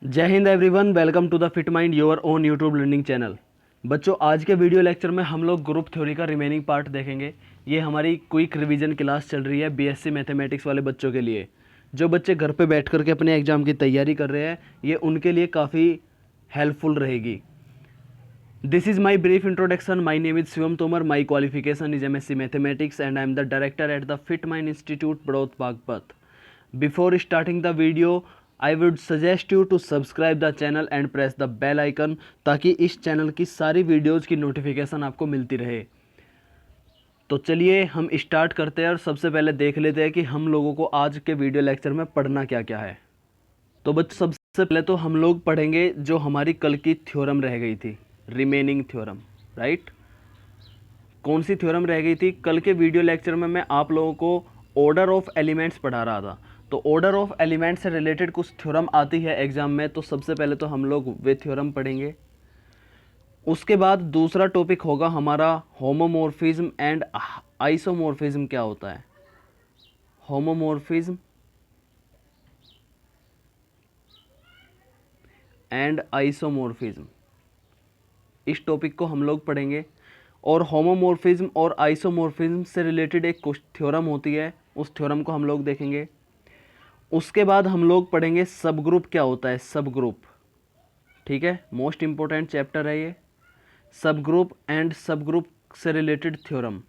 जय हिंद everyone, welcome to the fit mind your own YouTube learning channel. बच्चों, आज के वीडियो लेक्चर में हम लोग ग्रुप थ्योरी का रिमेनिंग पार्ट देखेंगे। ये हमारी क्विक रिवीजन क्लास चल रही है बीएससी मैथमेटिक्स वाले बच्चों के लिए। जो बच्चे घर पे बैठ करके अपने एग्जाम की तैयारी कर रहे हैं, ये उनके लिए काफ़ी हेल्पफुल रहेगी। This is my brief introduction. My name is Shivam Tomar. My qualification is MSc mathematics and I am the director at the fit mind institute, Baraut Baghpat. Before starting the video, I would suggest you to subscribe the channel and press the bell icon ताकि इस channel की सारी videos की notification आपको मिलती रहे। तो चलिए हम स्टार्ट करते हैं और सबसे पहले देख लेते हैं कि हम लोगों को आज के वीडियो लेक्चर में पढ़ना क्या क्या है। तो बच्चों, सबसे पहले तो हम लोग पढ़ेंगे जो हमारी कल की थ्योरम रह गई थी, रिमेनिंग थ्योरम। राइट, कौन सी थ्योरम रह गई थी? कल के वीडियो लेक्चर में मैं आप लोगों को ऑर्डर ऑफ एलिमेंट्स पढ़ा रहा था। तो ऑर्डर ऑफ एलिमेंट्स से रिलेटेड कुछ थ्योरम आती है एग्जाम में, तो सबसे पहले तो हम लोग वे थ्योरम पढ़ेंगे। उसके बाद दूसरा टॉपिक होगा हमारा होमोमॉर्फिज्म एंड आइसोमॉर्फिज्म। क्या होता है होमोमॉर्फिज्म एंड आइसोमॉर्फिज्म? इस टॉपिक को हम लोग पढ़ेंगे। और होमोमॉर्फिज्म और आइसोमॉर्फिज्म से रिलेटेड एक थ्योरम होती है, उस थ्योरम को हम लोग देखेंगे। उसके बाद हम लोग पढ़ेंगे सब ग्रुप। क्या होता है सब ग्रुप? ठीक है, मोस्ट इंपॉर्टेंट चैप्टर है ये, सब ग्रुप एंड सब ग्रुप से रिलेटेड थ्योरम।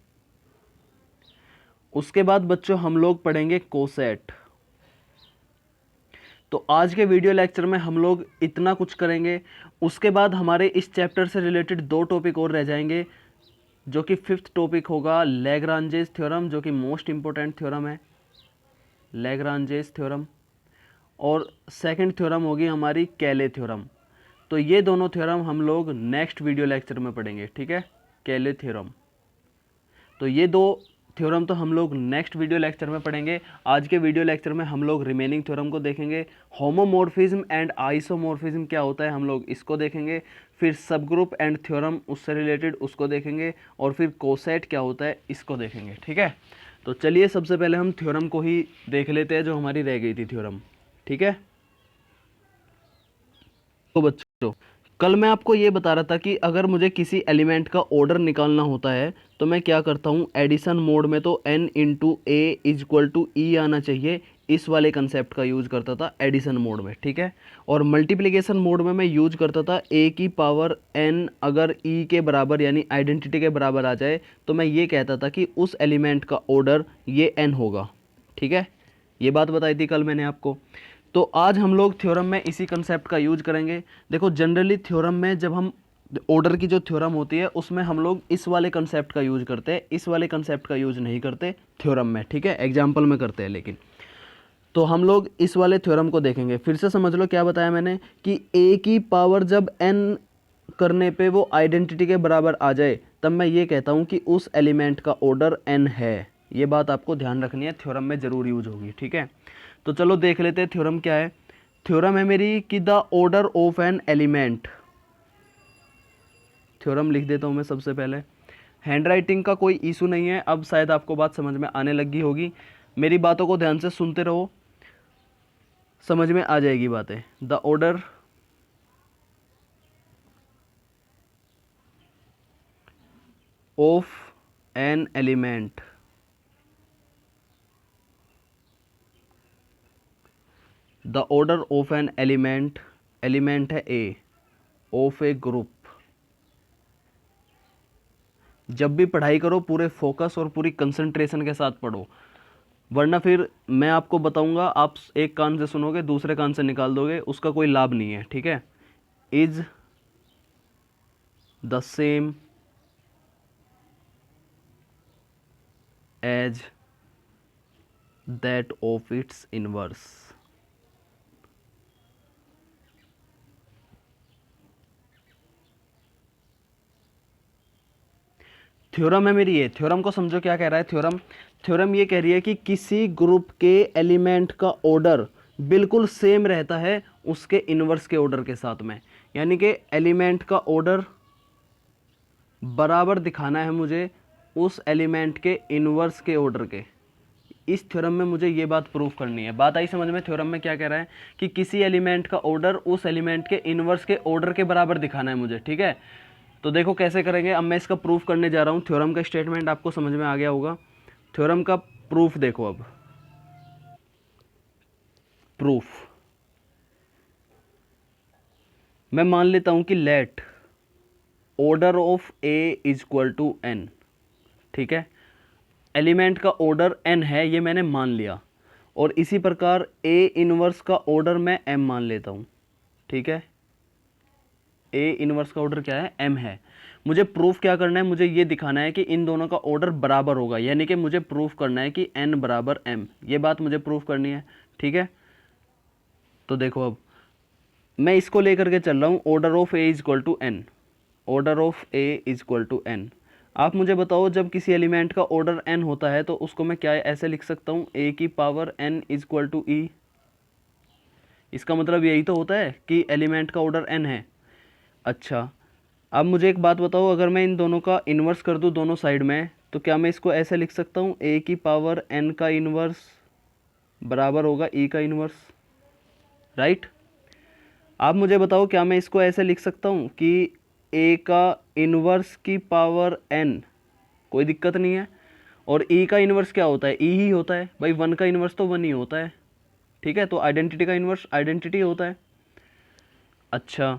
उसके बाद बच्चों हम लोग पढ़ेंगे कोसेट। तो आज के वीडियो लेक्चर में हम लोग इतना कुछ करेंगे। उसके बाद हमारे इस चैप्टर से रिलेटेड दो टॉपिक और रह जाएंगे, जो कि फिफ्थ टॉपिक होगा लैग्रांजेस थ्योरम, जो कि मोस्ट इंपॉर्टेंट थ्योरम है, लैग्रांजेस थ्योरम। और सेकंड थ्योरम होगी हमारी केले थ्योरम। तो ये दोनों थ्योरम हम लोग नेक्स्ट वीडियो लेक्चर में पढ़ेंगे। ठीक है, केले थ्योरम। तो ये दो थ्योरम तो हम लोग नेक्स्ट वीडियो लेक्चर में पढ़ेंगे। आज के वीडियो लेक्चर में हम लोग रिमेनिंग थ्योरम को देखेंगे। होमोमॉर्फिज्म एंड आइसोमॉर्फिज्म क्या होता है, हम लोग इसको देखेंगे। फिर सब ग्रुप एंड थ्योरम उससे रिलेटेड उसको देखेंगे। और फिर कोसेट क्या होता है, इसको देखेंगे। ठीक है, तो चलिए सबसे पहले हम थ्योरम को ही देख लेते हैं जो हमारी रह गई थी थ्योरम। ठीक है, तो बच्चों, कल मैं आपको ये बता रहा था कि अगर मुझे किसी एलिमेंट का ऑर्डर निकालना होता है तो मैं क्या करता हूँ, एडिशन मोड में तो n into A is equal to E आना चाहिए। इस वाले कंसेप्ट का यूज़ करता था एडिशन मोड में। ठीक है, और मल्टीप्लिकेशन मोड में मैं यूज करता था a की पावर n अगर e के बराबर यानी आइडेंटिटी के बराबर आ जाए तो मैं ये कहता था कि उस एलिमेंट का ऑर्डर ये n होगा। ठीक है, ये बात बताई थी कल मैंने आपको। तो आज हम लोग थ्योरम में इसी कंसेप्ट का यूज करेंगे। देखो, जनरली थ्योरम में जब हम ऑर्डर की जो थ्योरम होती है उसमें हम लोग इस वाले कंसेप्ट का यूज करते हैं, इस वाले कंसेप्ट का यूज नहीं करते थ्योरम में। ठीक है, एग्जाम्पल में करते हैं लेकिन। तो हम लोग इस वाले थ्योरम को देखेंगे। फिर से समझ लो क्या बताया मैंने कि a की पावर जब n करने पे वो आइडेंटिटी के बराबर आ जाए तब मैं ये कहता हूँ कि उस एलिमेंट का ऑर्डर n है। ये बात आपको ध्यान रखनी है, थ्योरम में ज़रूर यूज होगी। ठीक है, तो चलो देख लेते हैं थ्योरम क्या है। थ्योरम है मेरी कि the order of an element. Theorem लिख देता हूँ मैं सबसे पहले। हैंड राइटिंग का कोई इशू नहीं है, अब शायद आपको बात समझ में आने लगी होगी। मेरी बातों को ध्यान से सुनते रहो, समझ में आ जाएगी बातें। The order of an element, the order of an element, element है ए, ऑफ ए ग्रुप। जब भी पढ़ाई करो पूरे फोकस और पूरी कंसंट्रेशन के साथ पढ़ो, वरना फिर मैं आपको बताऊंगा, आप एक कान से सुनोगे दूसरे कान से निकाल दोगे, उसका कोई लाभ नहीं है। ठीक है, is the same as that of its inverse. Theorem है मेरी ये। थ्योरम को समझो क्या कह रहा है थ्योरम। थ्योरम ये कह रही है कि किसी ग्रुप के एलिमेंट का ऑर्डर बिल्कुल सेम रहता है उसके इनवर्स के ऑर्डर के साथ में। यानी कि एलिमेंट का ऑर्डर बराबर दिखाना है मुझे उस एलिमेंट के इनवर्स के ऑर्डर के। इस थ्योरम में मुझे ये बात प्रूफ करनी है। बात आई समझ में? थ्योरम में क्या कह रहा है कि किसी एलिमेंट का ऑर्डर उस एलिमेंट के इन्वर्स के ऑर्डर के बराबर दिखाना है मुझे, ठीक है। तो देखो कैसे करेंगे, अब मैं इसका प्रूफ करने जा रहा हूँ। थ्योरम का स्टेटमेंट आपको समझ में आ गया होगा। थ्योरम का प्रूफ देखो, अब प्रूफ मैं मान लेता हूँ कि let order of A is equal to N, ठीक है। एलिमेंट का ऑर्डर n है, ये मैंने मान लिया, और इसी प्रकार ए इनवर्स का ऑर्डर मैं m मान लेता हूँ, ठीक है। ए इनवर्स का ऑर्डर क्या है? m है। मुझे प्रूफ क्या करना है? मुझे ये दिखाना है कि इन दोनों का ऑर्डर बराबर होगा, यानी कि मुझे प्रूफ करना है कि n बराबर m, ये बात मुझे प्रूफ करनी है, ठीक है। तो देखो अब मैं इसको लेकर के चल रहा हूँ, order of A is equal to N, order of A is equal to N. आप मुझे बताओ, जब किसी एलिमेंट का ऑर्डर n होता है तो उसको मैं क्या ऐसे लिख सकता हूँ? a की power n is equal to E. इसका मतलब यही तो होता है कि एलिमेंट का ऑर्डर n है। अच्छा, अब मुझे एक बात बताओ, अगर मैं इन दोनों का इन्वर्स कर दूँ दोनों साइड में, तो क्या मैं इसको ऐसे लिख सकता हूँ? a की पावर n का इन्वर्स बराबर होगा e का इन्वर्स, राइट। आप मुझे बताओ, क्या मैं इसको ऐसे लिख सकता हूँ कि a का इन्वर्स की पावर n, कोई दिक्कत नहीं है, और e का इन्वर्स क्या होता है? e ही होता है भाई, 1 का इन्वर्स तो 1 ही होता है, ठीक है। तो आइडेंटिटी का इन्वर्स आइडेंटिटी होता है। अच्छा,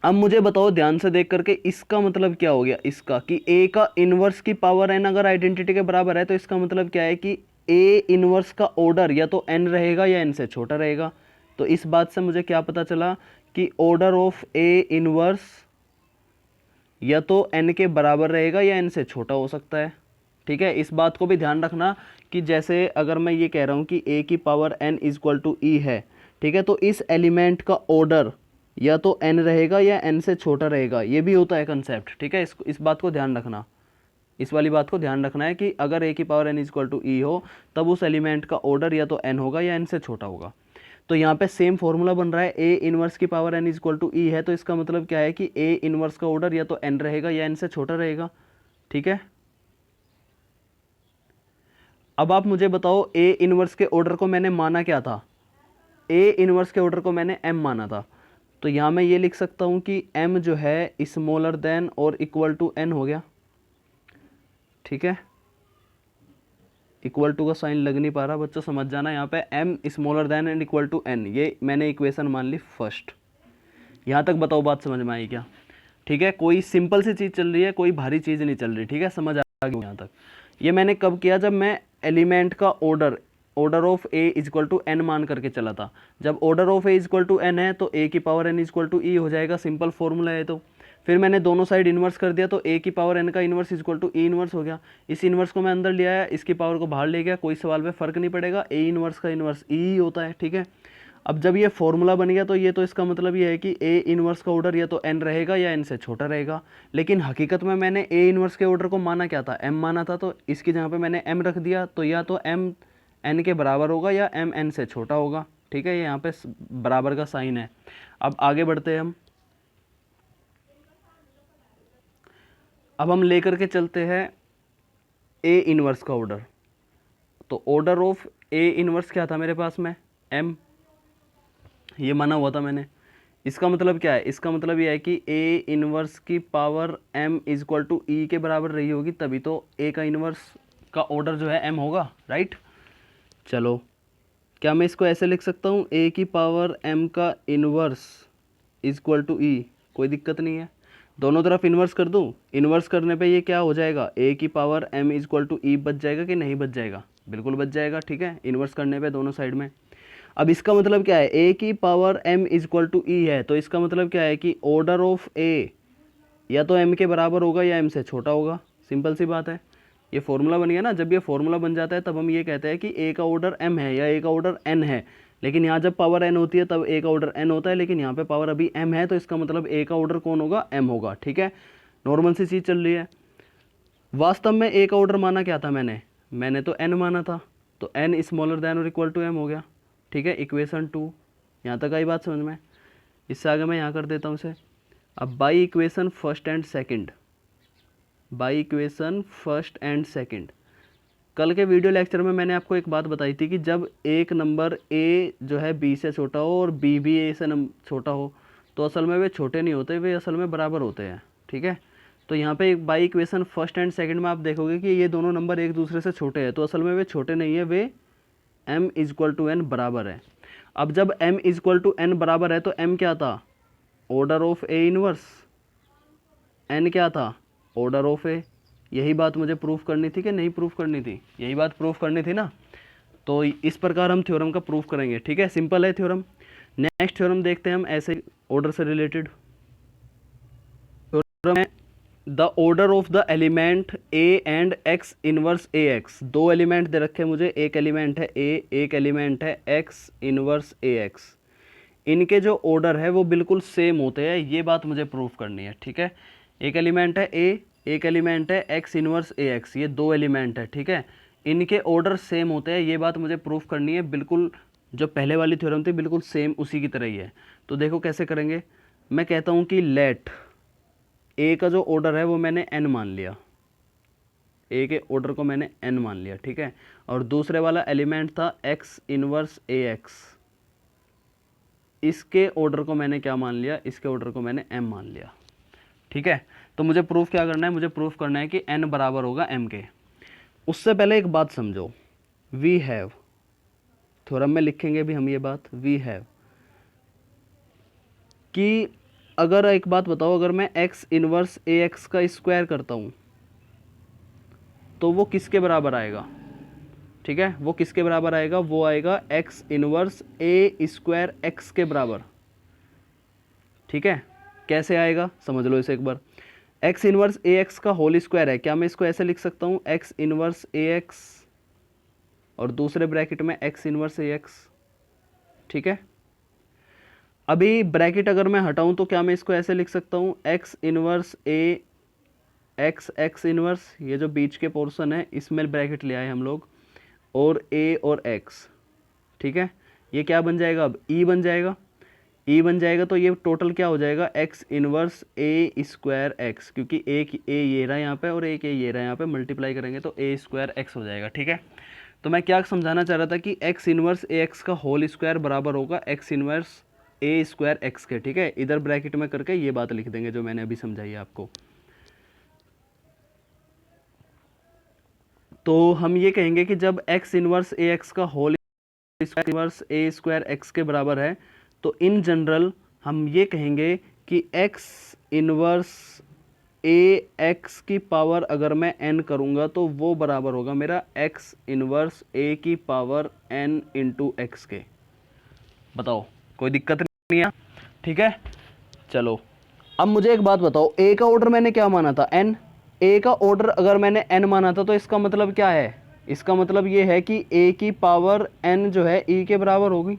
अब मुझे बताओ ध्यान से देख करके, इसका मतलब क्या हो गया इसका, कि a का इन्वर्स की पावर n अगर आइडेंटिटी के बराबर है तो इसका मतलब क्या है कि a इन्वर्स का ऑर्डर या तो n रहेगा या n से छोटा रहेगा। तो इस बात से मुझे क्या पता चला कि ऑर्डर ऑफ a इन्वर्स या तो n के बराबर रहेगा या n से छोटा हो सकता है, ठीक है। इस बात को भी ध्यान रखना कि जैसे अगर मैं ये कह रहा हूँ कि a की power n is equal to E है, ठीक है, तो इस एलिमेंट का ऑर्डर या तो n रहेगा या n से छोटा रहेगा, ये भी होता है कंसेप्ट, ठीक है। इस बात को ध्यान रखना, इस वाली बात को ध्यान रखना है कि अगर a की power n is equal to E हो, तब उस एलिमेंट का ऑर्डर या तो n होगा या n से छोटा होगा। तो यहाँ पे सेम फॉर्मूला बन रहा है, a इनवर्स की power n is equal to E है, तो इसका मतलब क्या है कि a इनवर्स का ऑर्डर या तो n रहेगा या n से छोटा रहेगा, ठीक है। अब आप मुझे बताओ, a इनवर्स के ऑर्डर को मैंने माना क्या था? a इनवर्स के ऑर्डर को मैंने m माना था। तो यहाँ मैं ये लिख सकता हूँ कि m जो है स्मॉलर देन और इक्वल टू n हो गया, ठीक है। इक्वल टू का साइन लग नहीं पा रहा बच्चों, समझ जाना, यहाँ पे m smaller than and equal to n, ये मैंने इक्वेशन मान ली फर्स्ट। यहाँ तक बताओ बात समझ में आई क्या? ठीक है, कोई सिंपल सी चीज़ चल रही है, कोई भारी चीज़ नहीं चल रही, ठीक है, समझ आ गई यहाँ तक। ये मैंने कब किया? जब मैं एलिमेंट का order of A is equal to N मान करके चला था। जब order of A is equal to N है तो ए की power N is equal to E हो जाएगा, सिंपल फॉर्मूला है। तो फिर मैंने दोनों साइड इन्वर्स कर दिया, तो ए की पावर एन का inverse is equal to E inverse हो गया। इस इन्वर्स को मैं अंदर ले आया, इसकी पावर को बाहर ले गया, कोई सवाल में फ़र्क नहीं पड़ेगा, ए इन्वर्स का इन्वर्स ई ही होता है, ठीक है। अब जब ये फॉर्मूला बन गया तो ये तो इसका मतलब ये है कि ए इन्वर्स का ऑर्डर या तो एन रहेगा या एन से छोटा रहेगा। लेकिन हकीकत में मैंने ए इन्वर्स के ऑर्डर को माना क्या था? एम माना था, तो इसकी जगह पे मैंने एम रख दिया, तो या तो एम एन के बराबर होगा या एम एन से छोटा होगा, ठीक है। ये यहाँ पे बराबर का साइन है। अब आगे बढ़ते हैं हम। अब हम लेकर के चलते हैं ए इन्वर्स का ऑर्डर। तो ऑर्डर ऑफ ए इन्वर्स क्या था मेरे पास में? एम, ये माना हुआ था मैंने। इसका मतलब क्या है? इसका मतलब ये है कि ए इन्वर्स की power m is equal to E के बराबर रही होगी, तभी तो ए का इन्वर्स का ऑर्डर जो है m होगा, राइट। चलो, क्या मैं इसको ऐसे लिख सकता हूँ, a की पावर m का इन्वर्स इज इक्वल टू ई? कोई दिक्कत नहीं है, दोनों तरफ इन्वर्स कर दूँ। इन्वर्स करने पे ये क्या हो जाएगा? a की power m is equal to E बच जाएगा कि नहीं बच जाएगा? बिल्कुल बच जाएगा, ठीक है, इन्वर्स करने पे दोनों साइड में। अब इसका मतलब क्या है? a की power m is equal to E है, तो इसका मतलब क्या है कि ऑर्डर ऑफ a या तो m के बराबर होगा या m से छोटा होगा, सिंपल सी बात है। ये फॉर्मूला बन गया ना। जब ये फॉर्मूला बन जाता है तब हम ये कहते हैं कि a का ऑर्डर m है या a का ऑर्डर n है। लेकिन यहाँ जब पावर n होती है तब a का ऑर्डर n होता है, लेकिन यहाँ पे पावर अभी m है, तो इसका मतलब a का ऑर्डर कौन होगा? m होगा, ठीक है। नॉर्मल सी चीज़ चल रही है। वास्तव में a का ऑर्डर माना क्या था मैंने तो n माना था, तो n स्मॉलर देन और इक्वल टू m हो गया, ठीक है। इक्वेशन 2, यहाँ तक आई बात समझ में? इससे आगे मैं यहाँ कर देता हूँ इसे। अब by equation first and second, by equation first and second, कल के वीडियो लेक्चर में मैंने आपको एक बात बताई थी कि जब एक नंबर ए जो है बी से छोटा हो और बी भी ए से छोटा हो तो असल में वे छोटे नहीं होते, वे असल में बराबर होते हैं। ठीक है, तो यहाँ पे एक by equation first and second में आप देखोगे कि ये दोनों नंबर एक दूसरे से छोटे हैं, तो असल में वे छोटे नहीं है, वे m इजक्वल टू एन बराबर है। अब जब m इजक्वल टू एन बराबर है तो m क्या था, order of A inverse, n क्या था, ऑर्डर ऑफ ए। यही बात मुझे प्रूफ करनी थी कि नहीं प्रूफ करनी थी, यही बात प्रूफ करनी थी ना। तो इस प्रकार हम थ्योरम का प्रूफ करेंगे। ठीक है, सिंपल है थ्योरम। नेक्स्ट थ्योरम देखते हैं हम ऐसे ऑर्डर से रिलेटेड। थ्योरम है the order of the element A and x inverse A x. दो एलिमेंट दे रखे हैं मुझे, एक एलिमेंट है ए, एक एलिमेंट है एक्स इनवर्स ए एक्स। इनके जो ऑर्डर है वो बिल्कुल सेम होते हैं, ये बात मुझे प्रूफ करनी है। ठीक है, एक एलिमेंट है ए, एक एलिमेंट है एक्स इनवर्स ए एक्स, ये दो एलिमेंट है। ठीक है, इनके ऑर्डर सेम होते हैं, ये बात मुझे प्रूफ करनी है। बिल्कुल जो पहले वाली थ्योरम थी बिल्कुल सेम उसी की तरह ही है। तो देखो कैसे करेंगे। मैं कहता हूँ कि लेट ए का जो ऑर्डर है वो मैंने एन मान लिया, ए के ऑर्डर को मैंने एन मान लिया। ठीक है, और दूसरे वाला एलिमेंट था एक्स इनवर्स ए एक्स, इसके ऑर्डर को मैंने क्या मान लिया, इसके ऑर्डर को मैंने एम मान लिया। ठीक है, तो मुझे प्रूफ क्या करना है, मुझे प्रूफ करना है कि एन बराबर होगा एम के। उससे पहले एक बात समझो, वी हैव, थ्योरम में लिखेंगे भी हम ये बात, वी हैव, कि अगर एक बात बताओ, अगर मैं एक्स इनवर्स ए एक्स का स्क्वायर करता हूँ तो वो किसके बराबर आएगा। ठीक है, वो किसके बराबर आएगा, वो आएगा एक्स इनवर्स ए स्क्वायर एक्स के बराबर। ठीक है, कैसे आएगा समझ लो इसे एक बार। एक्स इनवर्स ए एक्स का होल स्क्वायर है, क्या मैं इसको ऐसे लिख सकता हूँ, एक्स इनवर्स ए एक्स और दूसरे ब्रैकेट में एक्स इनवर्स ए एक्स। ठीक है, अभी ब्रैकेट अगर मैं हटाऊं तो क्या मैं इसको ऐसे लिख सकता हूँ, X inverse A x x inverse, ये जो बीच के पोर्शन है इसमें ब्रैकेट ले आए हम लोग, और ए और एक्स। ठीक है, ये क्या बन जाएगा, अब ई बन जाएगा, ई बन जाएगा। तो ये टोटल क्या हो जाएगा, एक्स इनवर्स ए स्क्वायर एक्स, क्योंकि एक ए ये रहा यहाँ पे और एक ए ये रहा यहाँ पे, मल्टीप्लाई करेंगे तो ए स्क्वायर एक्स हो जाएगा। ठीक है, तो मैं क्या समझाना चाह रहा था कि एक्स इनवर्स ए एक्स का होल स्क्वायर बराबर होगा एक्स इनवर्स ए स्क्वायर एक्स के। ठीक है, इधर ब्रैकेट में करके ये बात लिख देंगे जो मैंने अभी समझाई है आपको। तो हम ये कहेंगे कि जब एक्स इनवर्स ए एक्स का होल स्क्वायर इनवर्स ए स्क्वायर एक्स के बराबर है तो इन जनरल हम ये कहेंगे कि एक्स इनवर्स ए एक्स की पावर अगर मैं एन करूँगा तो वो बराबर होगा मेरा एक्स इनवर्स ए की पावर एन इंटू एक्स के। बताओ, कोई दिक्कत नहीं है। ठीक है, चलो अब मुझे एक बात बताओ, ए का ऑर्डर मैंने क्या माना था, एन। ए का ऑर्डर अगर मैंने एन माना था तो इसका मतलब क्या है, इसका मतलब ये है कि ए की पावर एन जो है ई के बराबर होगी।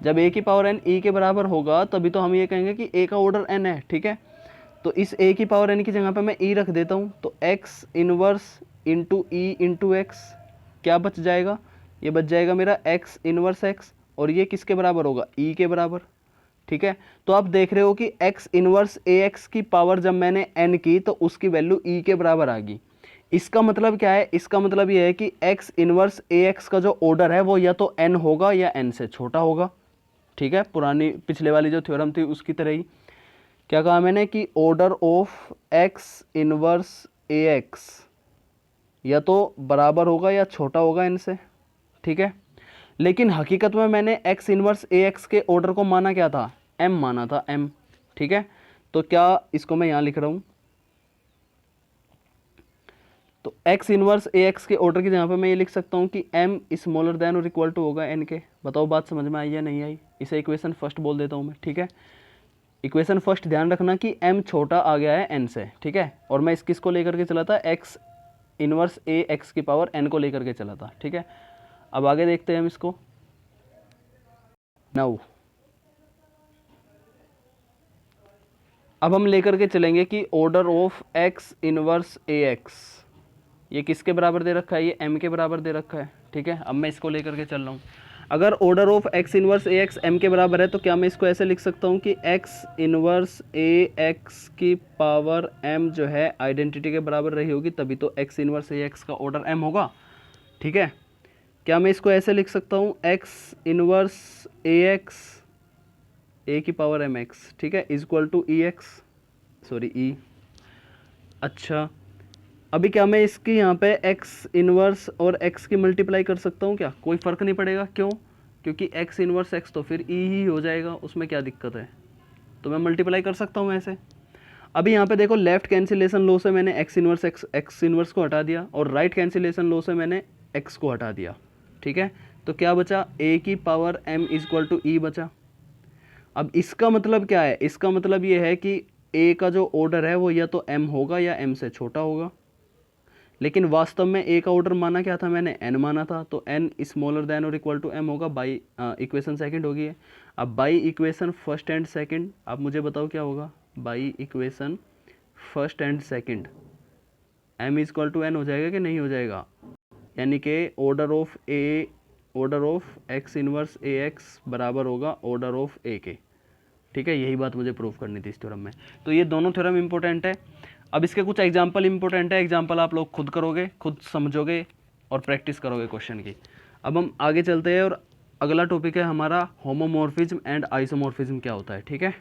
जब ए की पावर एन ई के बराबर होगा तभी तो हम ये कहेंगे कि ए का ऑर्डर एन है। ठीक है, तो इस ए की पावर एन की जगह पे मैं ई रख देता हूँ, तो x inverse into E into x क्या बच जाएगा, ये बच जाएगा मेरा एक्स इनवर्स एक्स, और ये किसके बराबर होगा, ई के बराबर। ठीक है, तो आप देख रहे हो कि एक्स इनवर्स ए एक्स की पावर जब मैंने एन की तो उसकी वैल्यू ई के बराबर आ गई। इसका मतलब क्या है, इसका मतलब ये है कि एक्स इनवर्स ए एक्स का जो ऑर्डर है वो या तो एन होगा या एन से छोटा होगा। ठीक है, पुरानी पिछले वाली जो थ्योरम थी उसकी तरह ही। क्या कहा मैंने कि order of X inverse A x या तो बराबर होगा या छोटा होगा एन से। ठीक है, लेकिन हकीकत में मैंने एक्स इनवर्स ए एक्स के ऑर्डर को माना क्या था, एम माना था, एम। ठीक है, तो क्या इसको मैं यहाँ लिख रहा हूँ, तो एक्स इनवर्स ए एक्स के ऑर्डर की जगह पे मैं ये लिख सकता हूँ कि एम स्मॉलर देन और इक्वल टू होगा एन के। बताओ बात समझ में आई या नहीं आई, इसे इक्वेशन फर्स्ट बोल देता हूँ मैं। ठीक है, इक्वेशन फर्स्ट ध्यान रखना कि एम छोटा आ गया है एन से। ठीक है, और मैं किसको लेकर के चला था, एक्स इनवर्स ए एक्स की पावर एन को लेकर के चला था। ठीक है, अब आगे देखते हैं हम इसको। नाउ अब हम लेकर के चलेंगे कि order of X inverse A x, ये किसके बराबर दे रखा है, ये एम के बराबर दे रखा है। ठीक है, अब मैं इसको लेकर के चल रहा हूँ। अगर order of X inverse A X M के बराबर है तो क्या मैं इसको ऐसे लिख सकता हूँ कि एक्स इनवर्स ए एक्स की पावर एम जो है आइडेंटिटी के बराबर रही होगी, तभी तो एक्स इनवर्स ए एक्स का ऑर्डर एम होगा। ठीक है, क्या मैं इसको ऐसे लिख सकता हूँ X inverse A X A की पावर एम एक्स, ठीक है, is equal to E X, sorry E. अच्छा, अभी क्या मैं इसकी यहाँ पे x इनवर्स और x की मल्टीप्लाई कर सकता हूँ क्या? कोई फ़र्क नहीं पड़ेगा, क्यों? क्योंकि x इनवर्स x तो फिर e ही हो जाएगा, उसमें क्या दिक्कत है? तो मैं मल्टीप्लाई कर सकता हूँ ऐसे। अभी यहाँ पे देखो, लेफ्ट कैंसिलेशन लॉ से मैंने x इनवर्स को हटा दिया और राइट कैंसिलेशन लॉ से मैंने x को हटा दिया। ठीक है, तो क्या बचा? a की power m is equal to E बचा। अब इसका मतलब क्या है? इसका मतलब ये है कि a का जो ऑर्डर है वो या तो m होगा या m से छोटा होगा, लेकिन वास्तव में ए का ऑर्डर माना क्या था? मैंने एन माना था, तो एन स्मॉलर देन और इक्वल टू एम होगा। बाई इक्वेशन सेकंड होगी है। अब by equation first and second, आप मुझे बताओ क्या होगा? By equation first and second M is equal to N हो जाएगा कि नहीं हो जाएगा? यानी कि order of X inverse A X बराबर होगा ऑर्डर ऑफ ए के। ठीक है, यही बात मुझे प्रूव करनी थी इस थ्योरम में। तो ये दोनों थ्योरम इंपॉर्टेंट है। अब इसके कुछ एग्जाम्पल इंपॉर्टेंट है, एग्जाम्पल आप लोग खुद करोगे, खुद समझोगे और प्रैक्टिस करोगे क्वेश्चन की। अब हम आगे चलते हैं और अगला टॉपिक है हमारा होमोमॉर्फिज्म एंड आइसोमॉर्फिज्म क्या होता है। ठीक है,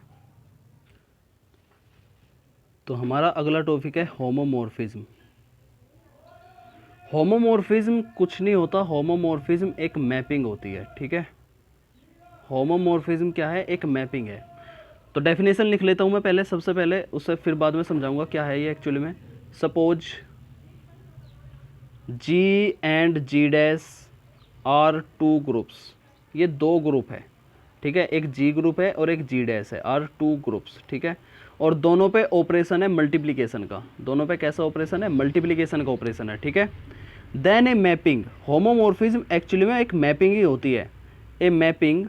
तो हमारा अगला टॉपिक है होमोमॉर्फिज्म। होमोमॉर्फिज्म कुछ नहीं होता, होमोमॉर्फिज्म एक मैपिंग होती है। ठीक है, होमोमॉर्फिज्म क्या है? एक मैपिंग है। तो डेफिनेशन लिख लेता हूँ मैं पहले, सबसे पहले, उससे फिर बाद में समझाऊंगा क्या है ये एक्चुअली में। Suppose G and G dash are two groups, ये दो ग्रुप है। ठीक है, एक G ग्रुप है और एक G डैश है, आर टू ग्रुप्स। ठीक है, और दोनों पे ऑपरेशन है मल्टीप्लिकेशन का। दोनों पे कैसा ऑपरेशन है? मल्टीप्लिकेशन का ऑपरेशन है। ठीक है, then a mapping, homomorphism actually में एक मैपिंग ही होती है। A mapping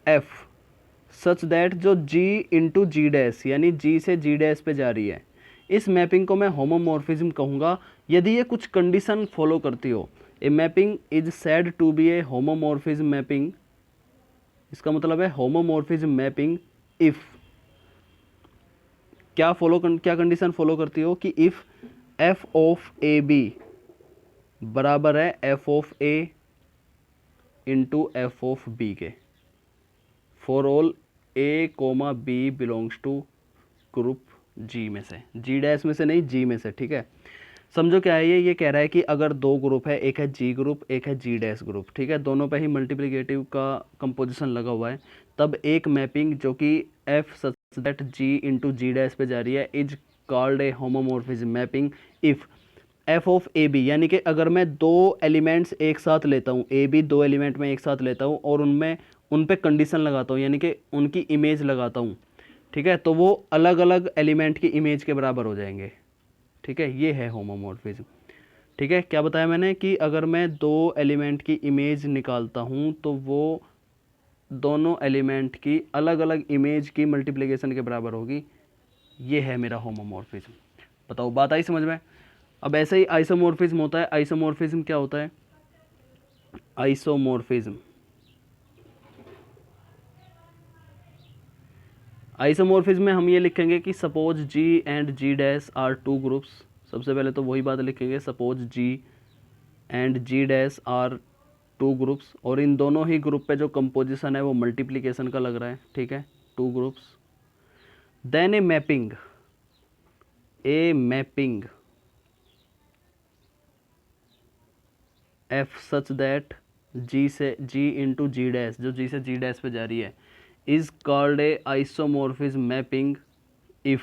F such that जो G इंटू जी डैश यानी G से G डैश पे जा रही है, इस मैपिंग को मैं होमोमॉर्फिज्म कहूँगा यदि ये कुछ कंडीशन फॉलो करती हो। A mapping is said to be a homomorphism mapping, इसका मतलब है होमोमॉर्फिज्म मैपिंग इफ़ क्या कंडीशन फॉलो करती हो कि if F of A B बराबर है F of A into F of B के, for all A comma B belongs to group G में से, जी डैश में से नहीं, जी में से। ठीक है, समझो क्या है ये कह रहा है कि अगर दो ग्रुप है, एक है जी ग्रुप, एक है जी डैश ग्रुप। ठीक है, दोनों पे ही मल्टीप्लिकेटिव का कंपोजिशन लगा हुआ है, तब एक मैपिंग जो कि F such that G into G dash पे जा रही है is called a homomorphism mapping if F of A B, यानी कि अगर मैं दो एलिमेंट्स एक साथ लेता हूँ, ए बी दो एलिमेंट में एक साथ लेता हूँ और उन पे कंडीशन लगाता हूँ, यानी कि उनकी इमेज लगाता हूँ। ठीक है, तो वो अलग अलग एलिमेंट की इमेज के बराबर हो जाएंगे। ठीक है, ये है होमोमॉर्फिज्म। ठीक है, क्या बताया मैंने कि अगर मैं दो एलिमेंट की इमेज निकालता हूँ तो वो दोनों एलिमेंट की अलग अलग इमेज की मल्टीप्लिकेशन के बराबर होगी। ये है मेरा होमोमॉर्फिज्म। बताओ, बात आई समझ में? अब ऐसे ही आइसोमॉर्फिज्म होता है। आइसोमॉर्फिज्म क्या होता है? आइसोमॉर्फिज्म में हम ये लिखेंगे कि suppose G and G dash are two groups. सबसे पहले तो वही बात लिखेंगे, suppose G and G dash are two groups, और इन दोनों ही ग्रुप पे जो कंपोजिशन है वो मल्टीप्लिकेशन का लग रहा है। ठीक है, two groups. Then a mapping F such that G से जी इंटू जी डैश, जो जी से जी डैश पे जा रही है, is called A isomorphism mapping if,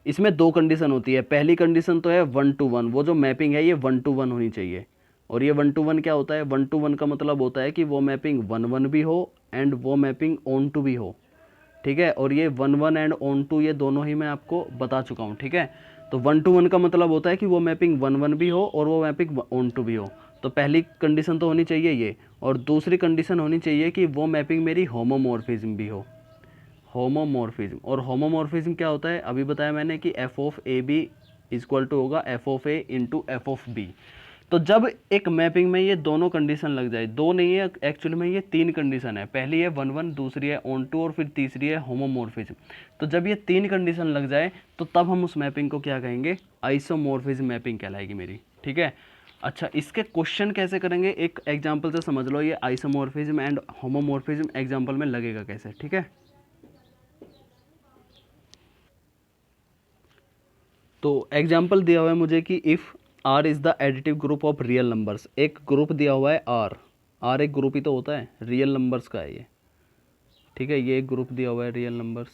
इसमें दो कंडीशन होती है। पहली कंडीशन तो है 1 to 1, वो जो मैपिंग है ये 1 to 1 होनी चाहिए। और ये 1 to 1 क्या होता है? 1 to 1 का मतलब होता है कि वो मैपिंग 1 1 भी हो एंड वो मैपिंग ऑन टू भी हो। ठीक है, और ये 1 1 एंड ऑन टू ये दोनों ही मैं आपको बता चुका हूँ। ठीक है, तो 1 to 1 का मतलब होता है कि वो मैपिंग 1 1 भी हो और वो मैपिंग ऑन टू भी हो। तो पहली कंडीशन तो होनी चाहिए ये, और दूसरी कंडीशन होनी चाहिए कि वो मैपिंग मेरी होमोमॉर्फिज्म भी हो। होमोमॉर्फिज्म, और होमोमॉर्फिज्म क्या होता है? अभी बताया मैंने कि F of A B equal to होगा F of A into F of B. तो जब एक मैपिंग में ये दोनों कंडीशन लग जाए, दो नहीं है एक्चुअली में, ये तीन कंडीशन है, पहली है 1-1, दूसरी है ऑन टू और फिर तीसरी है होमोमॉर्फिज्म। तो जब ये तीन कंडीशन लग जाए तो तब हम उस मैपिंग को क्या कहेंगे, आइसोमॉर्फिज्म मैपिंग कहलाएगी मेरी, ठीक है। अच्छा, इसके क्वेश्चन कैसे करेंगे, एक एग्जाम्पल से समझ लो, ये आइसोमॉर्फिज्म एंड होमोमॉर्फिज्म एग्जाम्पल में लगेगा कैसे, ठीक है। तो एग्जाम्पल दिया हुआ है मुझे कि if R is the additive group of real numbers, एक ग्रुप दिया हुआ है आर, आर एक ग्रुप ही तो होता है, रियल नंबर्स का है ये, ठीक है, ये एक ग्रुप दिया हुआ है रियल नंबर्स।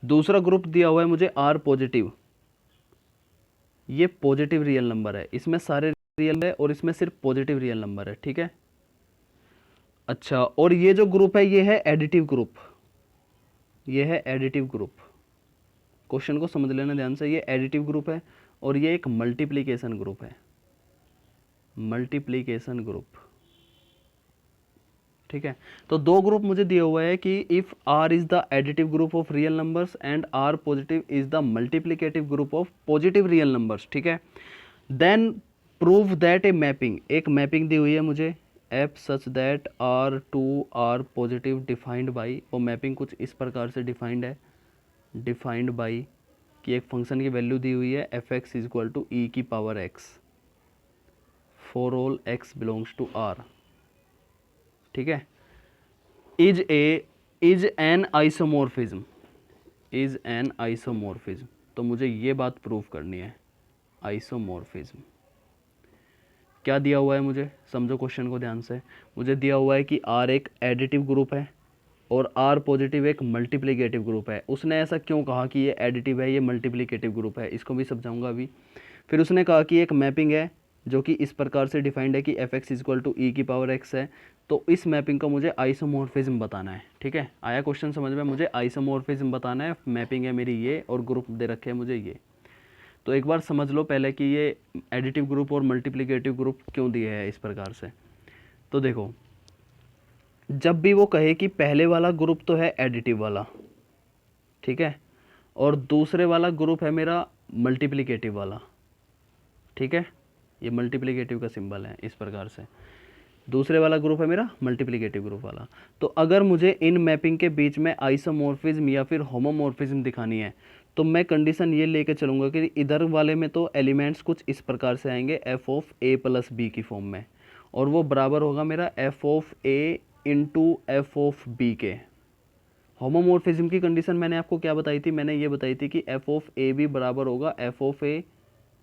दूसरा ग्रुप दिया हुआ है मुझे आर पॉजिटिव, ये पॉजिटिव रियल नंबर है, इसमें सारे रियल है और इसमें सिर्फ पॉजिटिव रियल नंबर है, ठीक है। अच्छा, और ये जो ग्रुप है ये है एडिटिव ग्रुप, ये है एडिटिव ग्रुप, क्वेश्चन को समझ लेना ध्यान से, ये एडिटिव ग्रुप है और ये एक मल्टीप्लिकेशन ग्रुप है, मल्टीप्लिकेशन ग्रुप, ठीक है। तो दो ग्रुप मुझे दिया हुआ है कि if R is the additive group of real numbers and R positive is the multiplicative group of positive real numbers, ठीक है। Then prove that a mapping, एक मैपिंग दी हुई है मुझे F such that R to R positive defined by, वो mapping कुछ इस प्रकार से डिफाइंड है, डिफाइंड बाई कि एक फंक्शन की वैल्यू दी हुई है F X is equal to E की power X for all X belongs to R, ठीक है। Is an isomorphism, is an isomorphism, तो मुझे ये बात प्रूव करनी है, आइसोमॉर्फिज्म। क्या दिया हुआ है मुझे, समझो क्वेश्चन को ध्यान से, मुझे दिया हुआ है कि आर एक एडिटिव ग्रुप है और आर पॉजिटिव एक मल्टीप्लिकेटिव ग्रुप है। उसने ऐसा क्यों कहा कि ये एडिटिव है, ये मल्टीप्लिकेटिव ग्रुप है, इसको भी समझाऊंगा अभी। फिर उसने कहा कि एक मैपिंग है जो कि इस प्रकार से डिफाइंड है कि F X is equal to E की पावर एक्स है, तो इस मैपिंग को मुझे आइसोमॉर्फिज्म बताना है, ठीक है। आया क्वेश्चन समझ में, मुझे आइसोमॉर्फिज्म बताना है, मैपिंग है मेरी ये और ग्रुप दे रखे हैं मुझे ये। तो एक बार समझ लो पहले कि ये एडिटिव ग्रुप और मल्टीप्लिकेटिव ग्रुप क्यों दिए हैं इस प्रकार से। तो देखो, जब भी वो कहे कि पहले वाला ग्रुप तो है एडिटिव वाला, ठीक है, और दूसरे वाला ग्रुप है मेरा मल्टीप्लिकेटिव वाला, ठीक है, ये मल्टीप्लिकेटिव का सिंबल है इस प्रकार से, दूसरे वाला ग्रुप है मेरा मल्टीप्लिकेटिव ग्रुप वाला। तो अगर मुझे इन मैपिंग के बीच में आइसोमॉर्फिज्म या फिर होमोमॉर्फिज्म दिखानी है तो मैं कंडीशन ये लेके चलूँगा कि इधर वाले में तो एलिमेंट्स कुछ इस प्रकार से आएंगे F of A plus B की फॉर्म में, और वो बराबर होगा मेरा F of A into F of B के। होमोमॉर्फिज्म की कंडीशन मैंने आपको क्या बताई थी, मैंने ये बताई थी कि एफ ऑफ ए भी बराबर होगा F of A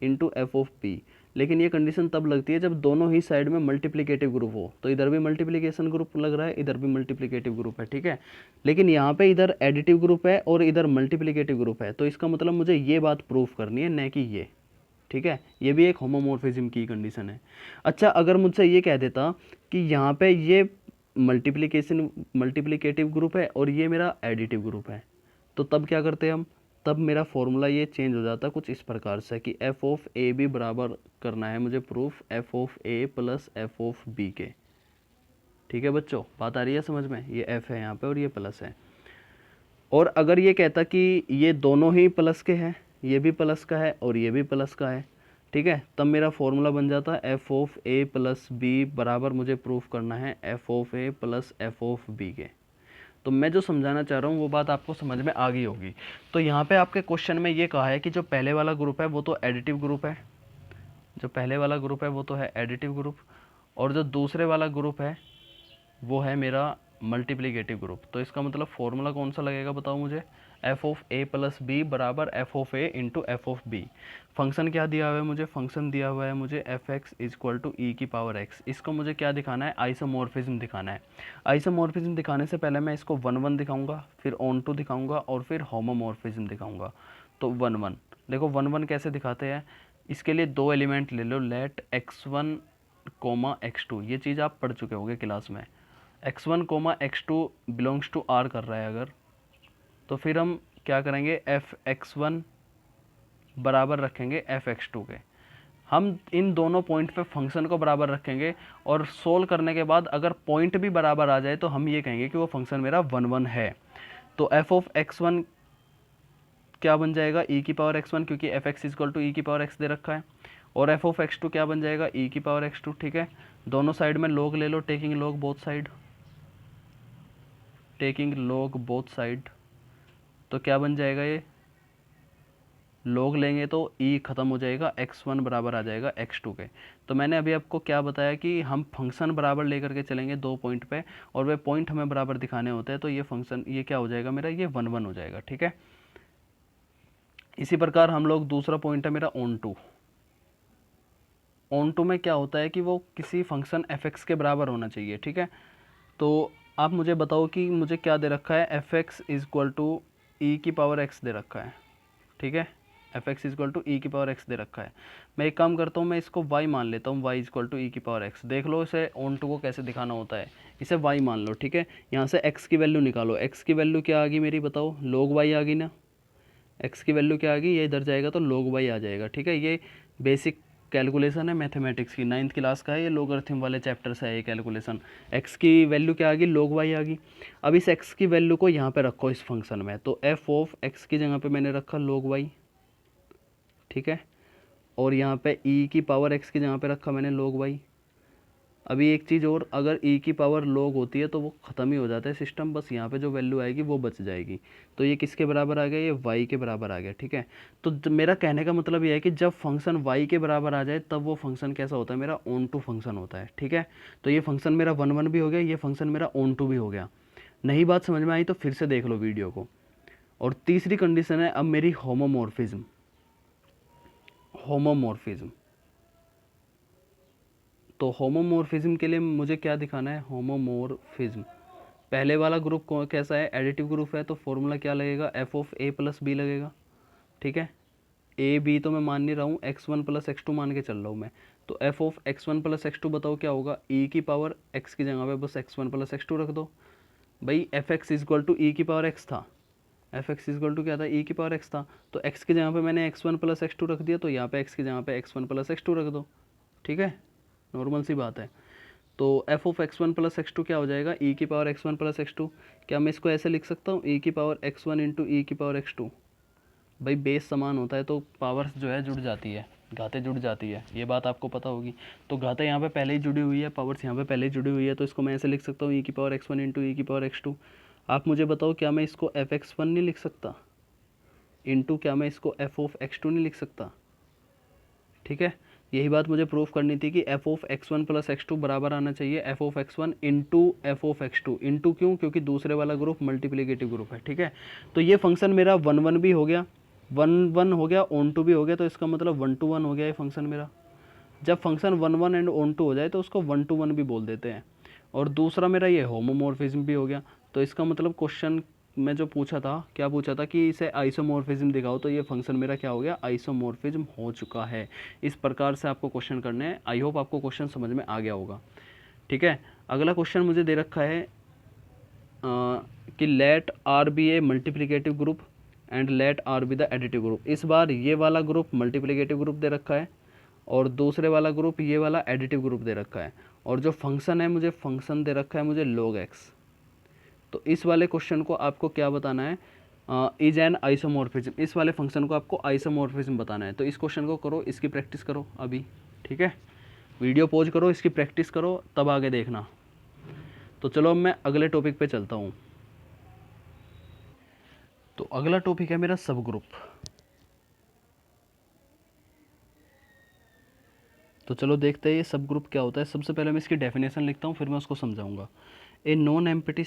into F of B. लेकिन ये कंडीशन तब लगती है जब दोनों ही साइड में मल्टीप्लिकेटिव ग्रुप हो, तो इधर भी मल्टीप्लिकेशन ग्रुप लग रहा है, इधर भी मल्टीप्लिकेटिव ग्रुप है, ठीक है। लेकिन यहाँ पे इधर एडिटिव ग्रुप है और इधर मल्टीप्लिकेटिव ग्रुप है, तो इसका मतलब मुझे ये बात प्रूफ करनी है, न कि ये, ठीक है। ये भी एक होमोमॉर्फिज्म की कंडीशन है। अच्छा, अगर मुझसे ये कह देता कि यहाँ पे ये मल्टीप्लिकेटिव ग्रुप है और ये मेरा एडिटिव ग्रुप है, तो तब क्या करते हम, तब मेरा फॉर्मूला ये चेंज हो जाता कुछ इस प्रकार से कि एफ ऑफ ए भी बराबर करना है मुझे proof F of A plus F of B के, ठीक है बच्चों, बात आ रही है समझ में, ये एफ है यहाँ पे और ये प्लस है। और अगर ये कहता कि ये दोनों ही प्लस के हैं, ये भी प्लस का है और ये भी प्लस का है, ठीक है, तब मेरा फॉर्मूला बन जाता है F of A plus B बराबर मुझे प्रूफ करना है F of A plus F of B के। तो मैं जो समझाना चाह रहा हूँ वो बात आपको समझ में आ गई होगी। तो यहाँ पे आपके क्वेश्चन में ये कहा है कि जो पहले वाला ग्रुप है वो तो एडिटिव ग्रुप है, जो पहले वाला ग्रुप है वो तो है एडिटिव ग्रुप, और जो दूसरे वाला ग्रुप है वो है मेरा मल्टीप्लिकेटिव ग्रुप। तो इसका मतलब फॉर्मूला कौन सा लगेगा बताओ मुझे, F of A plus B बराबर F of A into F of B. Function क्या दिया हुआ है मुझे, फंक्शन दिया हुआ है मुझे F X is equal to E की पावर एक्स। इसको मुझे क्या दिखाना है, आइसोमॉर्फिज्म दिखाना है। आइसोमॉर्फिज्म दिखाने से पहले मैं इसको 1-1 दिखाऊंगा, फिर ऑन टू दिखाऊंगा और फिर होमोमॉर्फिज्म दिखाऊंगा। तो 1-1 देखो, 1-1 कैसे दिखाते हैं, इसके लिए दो एलिमेंट ले लो, लेट x1 कोमा x2, ये चीज़ आप पढ़ चुके होंगे क्लास में। x1 coma x2 belongs to r कर रहा है अगर, तो फिर हम क्या करेंगे, एफ x1 बराबर रखेंगे एफ x2 के। हम इन दोनों पॉइंट पे फंक्शन को बराबर रखेंगे और सोल्व करने के बाद अगर पॉइंट भी बराबर आ जाए तो हम ये कहेंगे कि वो फंक्शन मेरा 1-1 है। तो एफ ऑफ x1 क्या बन जाएगा, ई की पावर x1, क्योंकि F X is equal to E की पावर x दे रखा है, और एफ ऑफ एक्स टू क्या बन जाएगा, ई की पावर एक्स टू। ठीक है, दोनों साइड में log ले लो, taking log both side, taking log both side, तो क्या बन जाएगा ये, log लेंगे तो e ख़त्म हो जाएगा, x1 बराबर आ जाएगा x2 के। तो मैंने अभी आपको क्या बताया कि हम फंक्शन बराबर लेकर के चलेंगे दो पॉइंट पे, और वे पॉइंट हमें बराबर दिखाने होते हैं, तो ये फंक्शन ये क्या हो जाएगा मेरा, ये 1 1 हो जाएगा। ठीक है, इसी प्रकार हम लोग दूसरा पॉइंट है मेरा ऑन टू। ऑन टू में क्या होता है कि वो किसी फंक्शन एफ एक्स के बराबर होना चाहिए। ठीक है, तो आप मुझे बताओ कि मुझे क्या दे रखा है, F X is equal to E की पावर एक्स दे रखा है। ठीक है, F X is equal to E की पावर एक्स दे रखा है। मैं एक काम करता हूँ, मैं इसको वाई मान लेता हूँ, Y is equal to E की पावर एक्स। देख लो इसे ऑन टू को कैसे दिखाना होता है, इसे वाई मान लो। ठीक है, यहाँ से एक्स की वैल्यू निकालो, एक्स की वैल्यू क्या आ गई मेरी, बताओ, लोग वाई आ गई ना। एक्स की वैल्यू क्या आ गई, ये इधर जाएगा तो log y आ जाएगा। ठीक है, ये बेसिक कैलकुलेशन है मैथमेटिक्स की, 9th क्लास का है ये, लोगरिथम वाले चैप्टर से है ये कैलकुलेशन। एक्स की वैल्यू क्या आ गई, log y आ गई। अब इस एक्स की वैल्यू को यहाँ पे रखो इस फंक्शन में, तो एफ ऑफ एक्स की जगह पे मैंने रखा log y। ठीक है, और यहाँ पे ई की पावर एक्स की जगह पे रखा मैंने log y। अभी एक चीज़ और, अगर e की पावर log होती है तो वो ख़त्म ही हो जाता है सिस्टम, बस यहाँ पे जो वैल्यू आएगी वो बच जाएगी। तो ये किसके बराबर आ गया, ये y के बराबर आ गया। ठीक है, तो मेरा कहने का मतलब ये है कि जब फंक्शन y के बराबर आ जाए तब वो फंक्शन कैसा होता है, मेरा ऑन टू फंक्शन होता है। ठीक है, तो ये फंक्शन मेरा 1 1 भी हो गया, ये फंक्शन मेरा ऑन टू भी हो गया। नहीं बात समझ में आई तो फिर से देख लो वीडियो को। और तीसरी कंडीशन है अब मेरी होमोमॉर्फिज्म। होमोमॉर्फिज्म, तो होमोमॉर्फिज्म के लिए मुझे क्या दिखाना है, होमोमॉर्फिज्म। पहले वाला ग्रुप कैसा है, एडिटिव ग्रुप है, तो फॉर्मूला क्या लगेगा, F of A plus B लगेगा। ठीक है, ए बी तो मैं मान नहीं रहा हूँ, X one plus x two मान के चल रहा हूँ मैं। तो F of x one plus x two बताओ क्या होगा, ई की पावर एक्स की जगह पे बस X one plus x two रख दो। भाई F X is equal to E की पावर एक्स था, एफ एक्स इजक्वल टू क्या था, ई की पावर एक्स था, तो एक्स की जगह पे मैंने x one plus x two रख दिया, तो यहाँ पे एक्स की जगह पे x one plus x two रख दो। ठीक है, नॉर्मल सी बात है। तो F of x one plus x two क्या हो जाएगा, ई की power x one plus x two. क्या मैं इसको ऐसे लिख सकता हूँ, ई की power x one into e की पावर एक्स टू। भाई बेस समान होता है तो पावर्स जो है जुड़ जाती है, घातें जुड़ जाती है, ये बात आपको पता होगी। तो घातें यहाँ पे पहले ही जुड़ी हुई है, पावर्स यहाँ पे पहले ही जुड़ी हुई है, तो इसको मैं ऐसे लिख सकता हूँ, ई की power x one into e की पावर एक्स टू। आप मुझे बताओ, क्या मैं इसको एफ एक्स वन नहीं लिख सकता, इंटू क्या मैं इसको एफ ऑफ एक्स टू नहीं लिख सकता। ठीक है, यही बात मुझे प्रूफ करनी थी कि F of x one plus x two बराबर आना चाहिए f of x one into F of x two. Into क्यों, क्योंकि दूसरे वाला ग्रुप मल्टीप्लिकेटिव ग्रुप है। ठीक है, तो ये फंक्शन मेरा 1 1 भी हो गया, 1 1 हो गया, ऑन टू भी हो गया, तो इसका मतलब 1 to 1 हो गया ये फंक्शन मेरा। जब फंक्शन 1 1 एंड ऑन टू हो जाए तो उसको 1 to 1 भी बोल देते हैं। और दूसरा मेरा ये होमोमॉर्फिज्म भी हो गया, तो इसका मतलब क्वेश्चन में जो पूछा था, क्या पूछा था कि इसे आइसोमॉर्फिज्म दिखाओ, तो ये फंक्शन मेरा क्या हो गया, आइसोमॉर्फिज्म हो चुका है। इस प्रकार से आपको क्वेश्चन करने हैं। आई होप आपको क्वेश्चन समझ में आ गया होगा। ठीक है, अगला क्वेश्चन मुझे दे रखा है कि let R be a multiplicative group and let R be the additive group. इस बार ये वाला ग्रुप मल्टीप्लिकेटिव ग्रुप दे रखा है और दूसरे वाला ग्रुप ये वाला एडिटिव ग्रुप दे रखा है, और जो फंक्शन है मुझे फंक्शन दे रखा है मुझे log x। तो इस वाले क्वेश्चन को आपको क्या बताना है, इज एन आइसोमॉर्फिज्म। इस वाले फंक्शन को आपको आइसोमॉर्फिज्म बताना है। तो इस क्वेश्चन को करो, इसकी प्रैक्टिस करो अभी। ठीक है, वीडियो पॉज करो, इसकी प्रैक्टिस करो, तब आगे देखना। तो चलो अब मैं अगले टॉपिक पे चलता हूँ। तो अगला टॉपिक है मेरा सब ग्रुप। तो चलो देखते हैं ये सब ग्रुप क्या होता है। सबसे पहले मैं इसकी डेफिनेशन लिखता हूँ, फिर मैं उसको समझाऊंगा। A non empty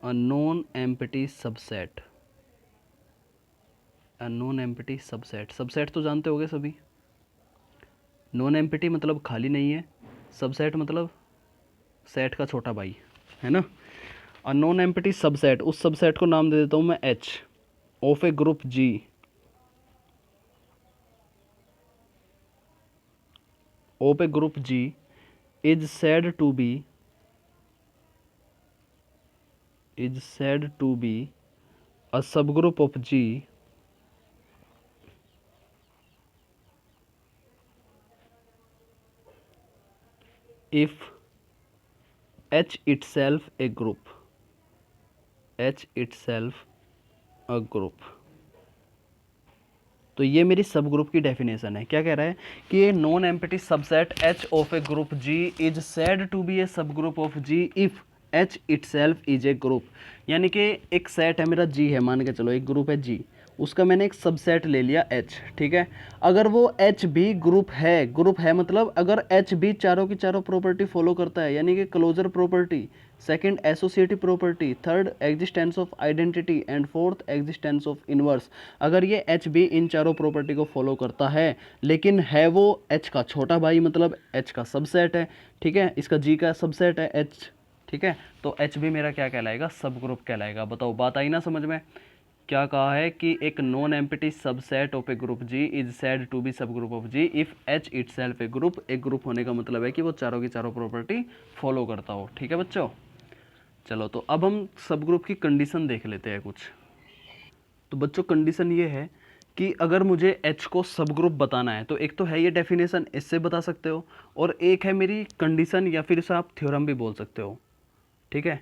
a non-empty subset, a non-empty subset। Subset तो जानते होगे सभी, नॉन एम्प्टी मतलब खाली नहीं है, सबसेट मतलब सेट का छोटा भाई, है ना। अ नॉन एम्प्टी सबसेट, उस सबसेट को नाम दे देता हूँ मैं H, of a group G, of a group G is said to be, is said to be a subgroup of G if H itself a group, H itself a group। तो ये मेरी सब ग्रुप की definition है। क्या कह रहा है कि ये non empty subset H of a group G is said to be a subgroup of G if H itself is a group. यानी कि एक सेट है मेरा जी है, मान के चलो एक ग्रुप है जी, उसका मैंने एक सबसेट ले लिया एच, ठीक है। अगर वो एच भी ग्रुप है मतलब अगर एच भी चारों की चारों प्रॉपर्टी फॉलो करता है, यानी कि closure property, second associative property, third existence of identity and fourth existence of inverse, अगर ये एच भी इन चारों प्रॉपर्टी को फॉलो करता है लेकिन है वो एच का छोटा भाई मतलब एच का सबसेट है, ठीक है, इसका जी का सबसेट है एच, ठीक है, तो एच भी मेरा क्या कहलाएगा, सब ग्रुप कहलाएगा। बताओ बात आई ना समझ में। क्या कहा है कि एक non empty subset of a group G is said to be subgroup of G if H itself a group. एक ग्रुप होने का मतलब है कि वो चारों की चारों प्रॉपर्टी फॉलो करता हो, ठीक है बच्चों। चलो तो अब हम सब ग्रुप की कंडीशन देख लेते हैं कुछ। तो बच्चों कंडीशन ये है कि अगर मुझे एच को सब ग्रुप बताना है तो एक तो है ये डेफिनेशन, इससे बता सकते हो, और एक है मेरी कंडीशन या फिर इसे आप थ्योरम भी बोल सकते हो, ठीक है।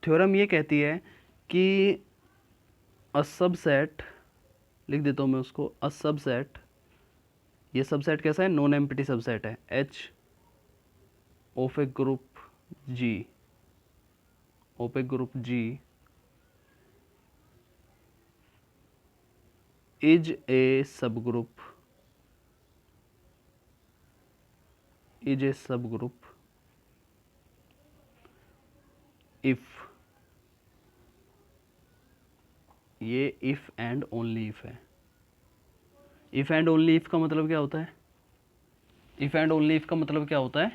थ्योरम ये कहती है कि अ सबसेट, लिख देता हूँ मैं उसको, अ सबसेट, ये सबसेट कैसा है, नॉन एम्प्टी सबसेट है, H of a group G, of a group G is a subgroup, is a subgroup if, ये इफ एंड ओनली इफ है। इफ एंड ओनली इफ का मतलब क्या होता है, इफ एंड ओनली इफ का मतलब क्या होता है,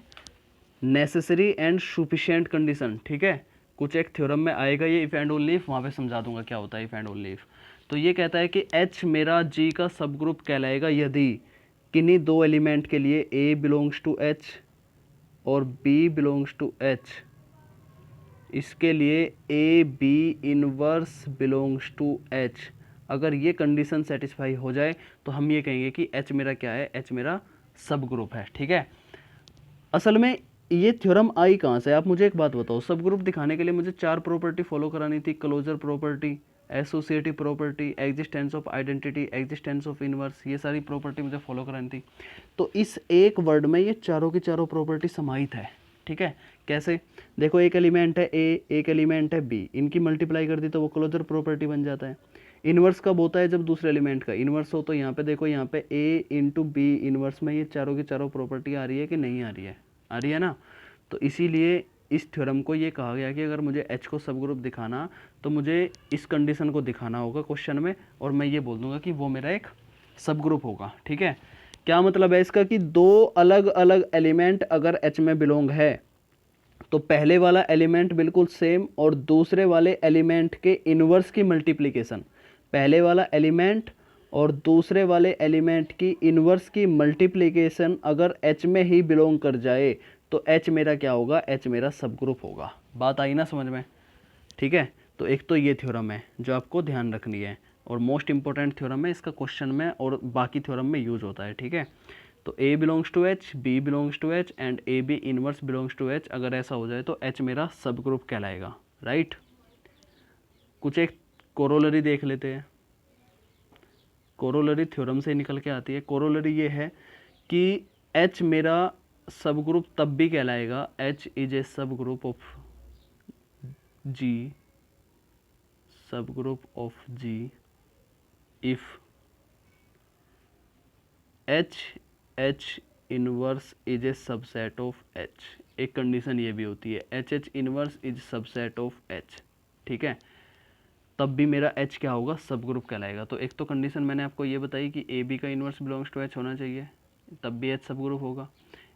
नेसेसरी एंड सुफिशिएंट कंडीशन, ठीक है। कुछ एक थ्योरम में आएगा ये इफ एंड ओनली इफ, वहाँ पे समझा दूंगा क्या होता है इफ एंड ओनली इफ। तो ये कहता है कि एच मेरा जी का सब ग्रुप कहलाएगा यदि किन्हीं दो एलिमेंट के लिए ए बिलोंग्स टू एच और बी बिलोंग्स टू एच, इसके लिए a B inverse belongs to H, अगर ये कंडीशन सेटिस्फाई हो जाए तो हम ये कहेंगे कि एच मेरा क्या है, एच मेरा सब ग्रुप है, ठीक है। असल में ये थ्योरम आई कहाँ से, आप मुझे एक बात बताओ, सब ग्रुप दिखाने के लिए मुझे चार प्रॉपर्टी फॉलो करानी थी, closure property, associative property, existence of identity, existence of inverse, ये सारी प्रॉपर्टी मुझे फॉलो करानी थी। तो इस एक वर्ड में ये चारों की चारों प्रॉपर्टी समाहित है, ठीक है। कैसे, देखो एक एलिमेंट है ए, एक एलिमेंट है बी, इनकी मल्टीप्लाई कर दी तो वो क्लोजर प्रॉपर्टी बन जाता है। इनवर्स कब होता है, जब दूसरे एलिमेंट का इनवर्स हो। तो यहाँ पे देखो, यहाँ पे ए इंटू बी इनवर्स में ये चारों की चारों प्रॉपर्टी आ रही है कि नहीं आ रही है, आ रही है ना। तो इसीलिए इस थ्योरम को ये कहा गया कि अगर मुझे एच को सब ग्रुप दिखाना तो मुझे इस कंडीशन को दिखाना होगा क्वेश्चन में, और मैं ये बोल दूंगा कि वो मेरा एक सब ग्रुप होगा, ठीक है। क्या मतलब है इसका कि दो अलग अलग एलिमेंट अगर एच में बिलोंग है तो पहले वाला एलिमेंट बिल्कुल सेम और दूसरे वाले एलिमेंट के इनवर्स की मल्टीप्लिकेशन, पहले वाला एलिमेंट और दूसरे वाले एलिमेंट की इनवर्स की मल्टीप्लिकेशन अगर एच में ही बिलोंग कर जाए तो एच मेरा क्या होगा, एच मेरा सब ग्रुप होगा। बात आई ना समझ में, ठीक है। तो एक तो ये थ्योरम है जो आपको ध्यान रखनी है, और मोस्ट इंपॉर्टेंट थ्योरम है, इसका क्वेश्चन में और बाकी थ्योरम में यूज होता है, ठीक है। तो A belongs to H, B belongs to H and A B inverse belongs to H, अगर ऐसा हो जाए तो एच मेरा सब ग्रुप कहलाएगा, राइट। कुछ एक कोरोलरी देख लेते हैं, कोरोलरी थ्योरम से निकल के आती है। कोरोलरी ये है कि एच मेरा सब ग्रुप तब भी कहलाएगा, H is a subgroup of G, subgroup of G if H, H inverse is a subset of H. एक कंडीशन ये भी होती है, H H inverse is subset of H, ठीक है, तब भी मेरा एच क्या होगा, सब ग्रुप कहलाएगा। तो एक तो कंडीशन मैंने आपको ये बताई कि ए बी का इनवर्स बिलोंग्स टू एच होना चाहिए, तब भी एच सब ग्रुप होगा।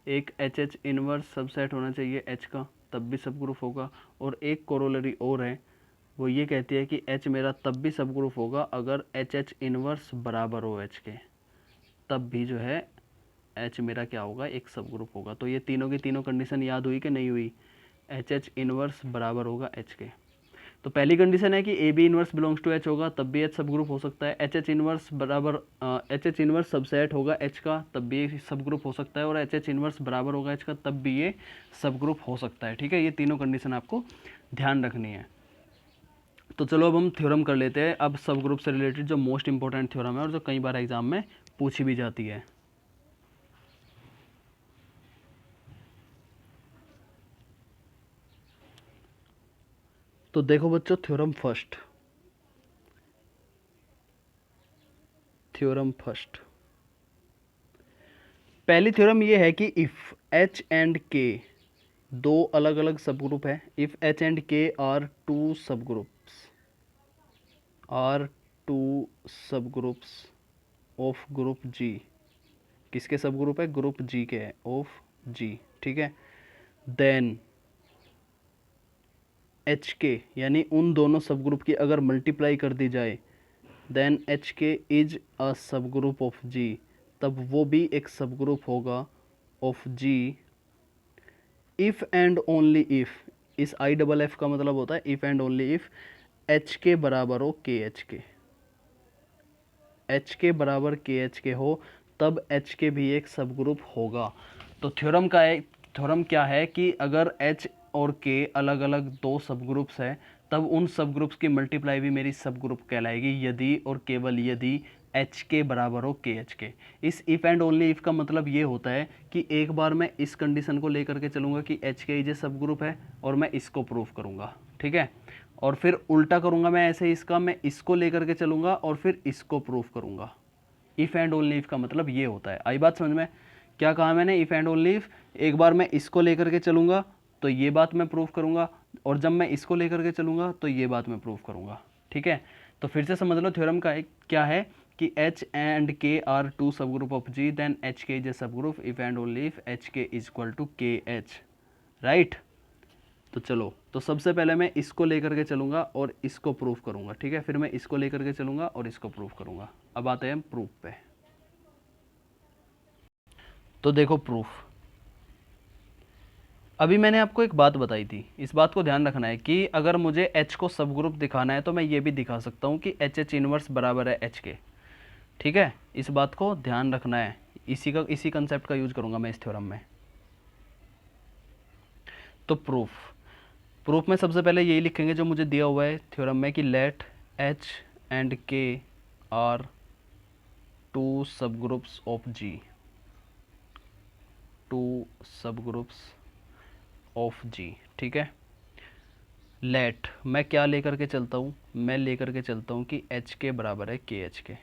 एक एच एच इनवर्स सबसेट होना चाहिए एच का, तब भी सब ग्रुप होगा। और एक कोरोलरी और है, वो ये कहती है कि एच मेरा तब भी सब ग्रुप होगा अगर एच एच इनवर्स बराबर हो एच के, तब भी जो है एच मेरा क्या होगा, एक सब ग्रुप होगा। तो ये तीनों की तीनों कंडीशन याद हुई कि नहीं हुई, एच एच इनवर्स बराबर होगा एच के। तो पहली कंडीशन है कि a B inverse belongs to H होगा, तब भी एच सब ग्रुप हो सकता है। एच एच इनवर्स बराबर एच एच इनवर्स सबसेट होगा एच का, तब भी ये सब ग्रुप हो सकता है। और एच एच इनवर्स बराबर होगा एच का, तब भी ये सब ग्रुप हो सकता है, ठीक है। ये तीनों कंडीशन आपको ध्यान रखनी है। तो चलो अब हम थ्योरम कर लेते हैं, अब सब ग्रुप से रिलेटेड जो मोस्ट इंपॉर्टेंट थ्योरम है और जो कई बार एग्जाम में पूछी भी जाती है। तो देखो बच्चों, थ्योरम फर्स्ट पहली थ्योरम ये है कि इफ एच एंड के दो अलग अलग सब ग्रुप है, if H and K are two सब ग्रुप्स ऑफ ग्रुप जी। किसके सब ग्रुप है? ग्रुप जी के है, ऑफ जी, ठीक है। देन एच के यानी उन दोनों सब ग्रुप की अगर मल्टीप्लाई कर दी जाए, then H K is a सब ग्रुप ऑफ जी, तब वो भी एक सब ग्रुप होगा of G. If and only if, इस आई डबल एफ का मतलब होता है if and only if H के बराबर हो के एच के, एच के बराबर के एच के हो, तब एच के भी एक सब ग्रुप होगा। तो थ्योरम क्या है कि अगर एच और के अलग अलग दो सब ग्रुप्स है, तब उन सब ग्रुप्स की मल्टीप्लाई भी मेरी सब ग्रुप कहलाएगी, यदि और केवल यदि एच के बराबर हो के एच के। इस इफ एंड ओनली इफ का मतलब ये होता है कि एक बार मैं इस कंडीशन को लेकर के चलूंगा कि एच के इज ए सब ग्रुप है और मैं इसको प्रूफ करूंगा, ठीक है। और फिर उल्टा करूंगा मैं ऐसे, इसका मैं इसको लेकर के चलूंगा और फिर इसको प्रूफ करूंगा। इफ एंड ओनली इफ का मतलब ये होता है। आई बात समझ में? क्या कहा मैंने? इफ एंड ओनली इफ, एक बार मैं इसको लेकर के चलूंगा तो ये बात मैं प्रूफ करूंगा, और जब मैं इसको लेकर के चलूंगा तो ये बात मैं प्रूफ करूंगा, ठीक है। तो फिर से समझ लो थ्योरम का एक क्या है कि H and K are two subgroup of G, then H K is a subgroup if and only if H K is equal to K H, right. तो चलो, तो सबसे पहले मैं इसको लेकर के चलूंगा और इसको प्रूफ करूंगा, ठीक है। फिर मैं इसको लेकर के चलूंगा और इसको प्रूफ करूंगा। अब आते हैं प्रूफ पे। तो देखो प्रूफ, अभी मैंने आपको एक बात बताई थी, इस बात को ध्यान रखना है कि अगर मुझे h को सब ग्रुप दिखाना है तो मैं ये भी दिखा सकता हूँ कि एच एच इनवर्स बराबर है h के, ठीक है। इस बात को ध्यान रखना है, इसी कंसेप्ट का यूज करूंगा मैं इस थ्योरम में। तो प्रूफ में सबसे पहले यही लिखेंगे जो मुझे दिया हुआ है थ्योरम में कि late H and K are two सब ग्रुप्स ऑफ जी, टू सब ग्रुप्स ऑफ जी, ठीक है। लेट मैं क्या लेकर के चलता हूँ? मैं लेकर के चलता हूँ कि एच के बराबर है के एच के,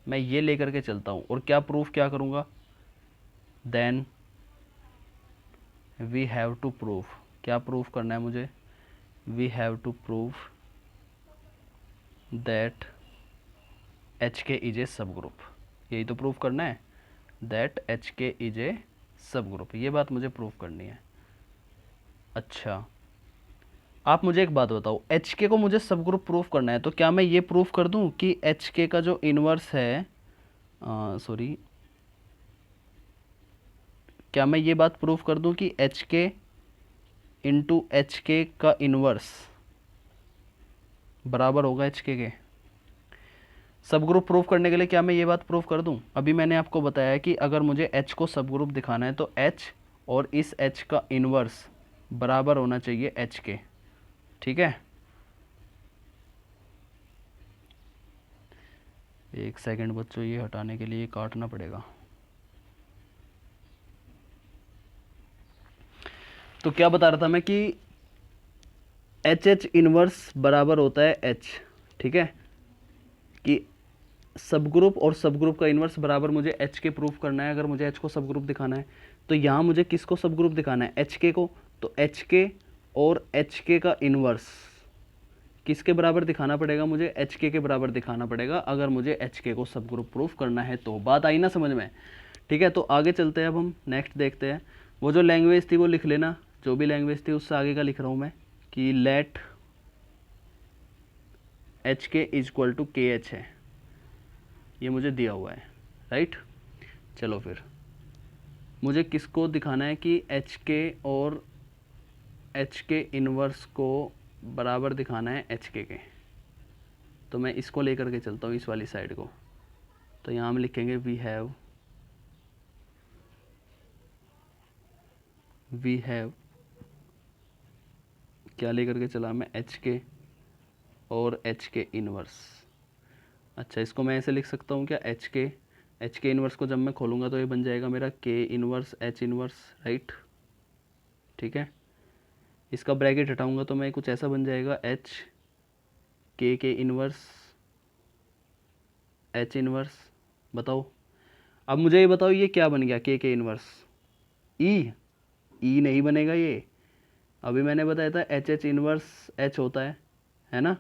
मैं ये लेकर के चलता हूँ और क्या प्रूफ क्या करूँगा? Then we have to proof, क्या प्रूफ करना है मुझे? We have to proof that H K is a subgroup, यही तो प्रूफ करना है, that H K is a subgroup, ये बात मुझे प्रूफ करनी है। अच्छा, आप मुझे एक बात बताओ, एच के को मुझे सब ग्रुप प्रूफ करना है, तो क्या मैं ये प्रूफ कर दूं कि एच के का जो इनवर्स है, सॉरी, क्या मैं ये बात प्रूफ कर दूं कि एच के इंटू एच के का इनवर्स बराबर होगा एच के? सब ग्रुप प्रूफ करने के लिए क्या मैं ये बात प्रूफ कर दूं? अभी मैंने आपको बताया कि अगर मुझे एच को सब ग्रुप दिखाना है तो एच और इस एच का इनवर्स बराबर होना चाहिए एच के, ठीक है। एक सेकंड बच्चों, ये हटाने के लिए काटना पड़ेगा। तो क्या बता रहा था मैं कि एच एच इनवर्स बराबर होता है एच, ठीक है, कि सब ग्रुप और सब ग्रुप का इनवर्स बराबर मुझे एच के प्रूफ करना है अगर मुझे एच को सब ग्रुप दिखाना है। तो यहाँ मुझे किसको सब ग्रुप दिखाना है? एच के को। तो एच के और एच के का इनवर्स किसके बराबर दिखाना पड़ेगा? मुझे एच के बराबर दिखाना पड़ेगा अगर मुझे एच के को सब ग्रुप प्रूफ करना है। तो बात आई ना समझ में? ठीक है, तो आगे चलते हैं, अब हम नेक्स्ट देखते हैं। वो जो लैंग्वेज थी वो लिख लेना, जो भी लैंग्वेज थी उससे आगे का लिख रहा हूँ मैं कि late H K is equal to K H है, ये मुझे दिया हुआ है, राइट। चलो फिर मुझे किसको दिखाना है कि एच के और एच के इनवर्स को बराबर दिखाना है एच के। तो मैं इसको लेकर के चलता हूँ, इस वाली साइड को। तो यहाँ हम लिखेंगे वी हैव क्या लेकर के चला मैं? एच के और एच के इनवर्स। अच्छा, इसको मैं ऐसे लिख सकता हूँ क्या, एच के इनवर्स को जब मैं खोलूँगा तो ये बन जाएगा मेरा के इनवर्स एच इनवर्स, राइट। ठीक है, इसका ब्रैकेट हटाऊँगा तो मैं कुछ ऐसा बन जाएगा, एच के इनवर्स एच इनवर्स। बताओ, अब मुझे ये बताओ ये क्या बन गया, के इनवर्स, ई ई नहीं बनेगा ये। अभी मैंने बताया था एच एच इनवर्स एच होता है ना।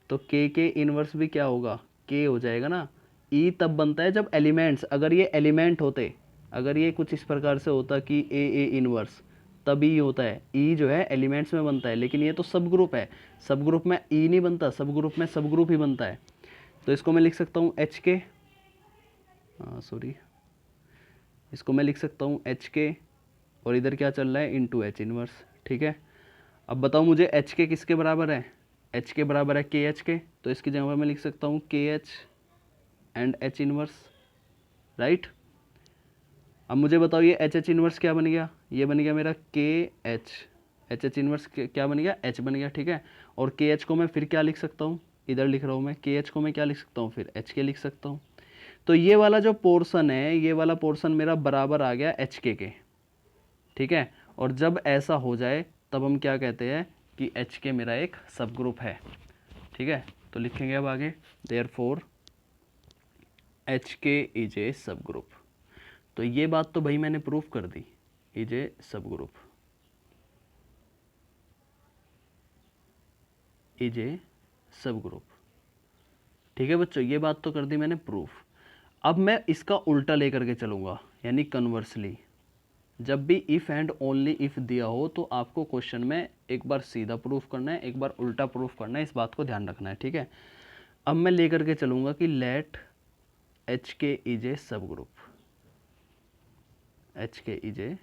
तो के इनवर्स भी क्या होगा, के हो जाएगा ना। ई तब बनता है जब एलिमेंट्स, अगर ये एलिमेंट होते, अगर ये कुछ इस प्रकार से होता कि ए इनवर्स, तब ई होता है। ई जो है एलिमेंट्स में बनता है, लेकिन ये तो सब ग्रुप है, सब ग्रुप में ई नहीं बनता, सब ग्रुप में सब ग्रुप ही बनता है। तो इसको मैं लिख सकता हूँ एच के, सॉरी, इसको मैं लिख सकता हूँ एच के, और इधर क्या चल रहा है, इनटू एच इनवर्स। ठीक है, अब बताओ मुझे एच के किसके बराबर है, एच के बराबर है के एच के, तो इसकी जगह पर मैं लिख सकता हूँ के H and H inverse, right. अब मुझे बताओ ये एच एच इनवर्स क्या बन गया, ये बन गया मेरा के एच एच इनवर्स क्या बन गया, एच बन गया। ठीक है, और के एच को मैं फिर क्या लिख सकता हूँ, इधर लिख रहा हूँ मैं, के एच को मैं क्या लिख सकता हूँ, फिर एच के लिख सकता हूँ। तो ये वाला जो पोर्शन है, ये वाला पोर्शन मेरा बराबर आ गया एच के। ठीक है, और जब ऐसा हो जाए तब हम क्या कहते हैं कि एच के मेरा एक सब ग्रुप है। ठीक है, तो लिखेंगे अब आगे, therefore H K is a सब ग्रुप। तो ये बात तो भाई मैंने प्रूफ कर दी, is a subgroup, is a सब ग्रुप। ठीक है बच्चों, ये बात तो कर दी मैंने प्रूफ। अब मैं इसका उल्टा लेकर के चलूँगा, यानी कन्वर्सली। जब भी इफ़ एंड ओनली इफ़ दिया हो तो आपको क्वेश्चन में एक बार सीधा प्रूफ करना है, एक बार उल्टा प्रूफ करना है, इस बात को ध्यान रखना है। ठीक है, अब मैं लेकर के चलूँगा कि late H K is a सब group, H K is a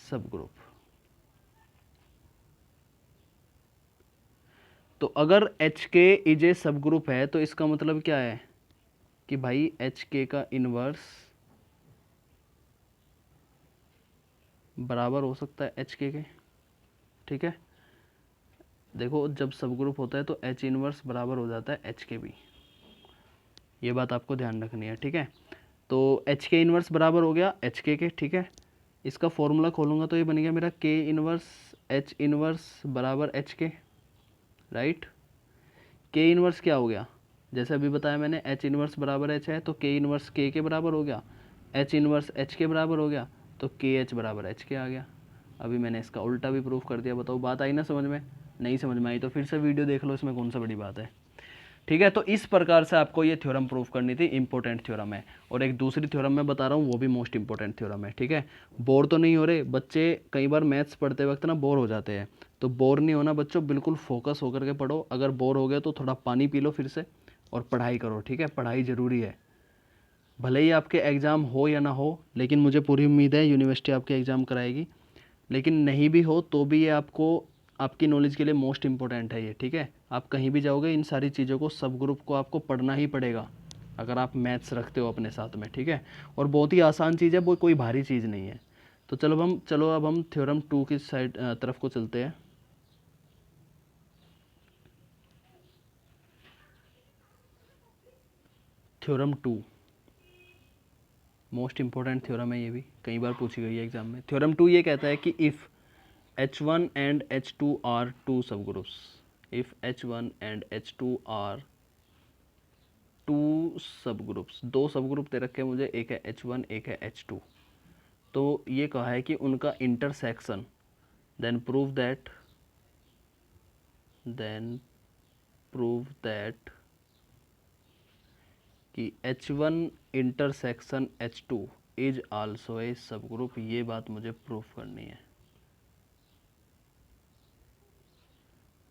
सब ग्रुप। तो अगर एच के इज ए सब ग्रुप है तो इसका मतलब क्या है कि भाई एच के का इनवर्स बराबर हो सकता है एच के। ठीक है, देखो जब सब ग्रुप होता है तो एच इनवर्स बराबर हो जाता है एच के भी, ये बात आपको ध्यान रखनी है। ठीक है, तो एच के इनवर्स बराबर हो गया एच के। ठीक है, इसका फॉर्मूला खोलूँगा तो ये बन गया मेरा के इनवर्स एच इनवर्स बराबर एच के, राइट। के इनवर्स क्या हो गया, जैसे अभी बताया मैंने, एच इनवर्स बराबर एच है, तो के इनवर्स के बराबर हो गया, एच इनवर्स एच के बराबर हो गया, तो के एच बराबर एच के आ गया। अभी मैंने इसका उल्टा भी प्रूफ कर दिया। बताओ बात आई ना समझ में, नहीं समझ में आई तो फिर से वीडियो देख लो, इसमें कौन सा बड़ी बात है। ठीक है, तो इस प्रकार से आपको ये थ्योरम प्रूफ करनी थी, इंपॉर्टेंट थ्योरम है। और एक दूसरी थ्योरम मैं बता रहा हूँ, वो भी मोस्ट इंपॉर्टेंट थ्योरम है। ठीक है, बोर तो नहीं हो रहे बच्चे, कई बार मैथ्स पढ़ते वक्त ना बोर हो जाते हैं, तो बोर नहीं होना बच्चों, बिल्कुल फोकस होकर के पढ़ो। अगर बोर हो गए तो थोड़ा पानी पी लो फिर से, और पढ़ाई करो। ठीक है, पढ़ाई ज़रूरी है, भले ही आपके एग्ज़ाम हो या ना हो, लेकिन मुझे पूरी उम्मीद है यूनिवर्सिटी आपके एग्ज़ाम कराएगी। लेकिन नहीं भी हो तो भी ये आपको, आपकी नॉलेज के लिए मोस्ट इंपॉर्टेंट है ये। ठीक है, आप कहीं भी जाओगे इन सारी चीज़ों को, सब ग्रुप को आपको पढ़ना ही पड़ेगा अगर आप मैथ्स रखते हो अपने साथ में। ठीक है, और बहुत ही आसान चीज़ है, वो कोई भारी चीज़ नहीं है। तो चलो अब हम थ्योरम 2 की साइड तरफ को चलते हैं। थ्योरम 2 मोस्ट इंपॉर्टेंट थ्योरम है, ये भी कई बार पूछी गई है एग्जाम में। थ्योरम 2 ये कहता है कि if H1 and H2 are two subgroups, if H1 and H2 are two subgroups, दो सबग्रुप दे रखे हैं मुझे, एक है H1 एक है H2, तो ये कहा है कि उनका इंटरसेक्शन, देन प्रूव दैट कि H1 intersection H2 is also a subgroup, ये बात मुझे प्रूफ करनी है।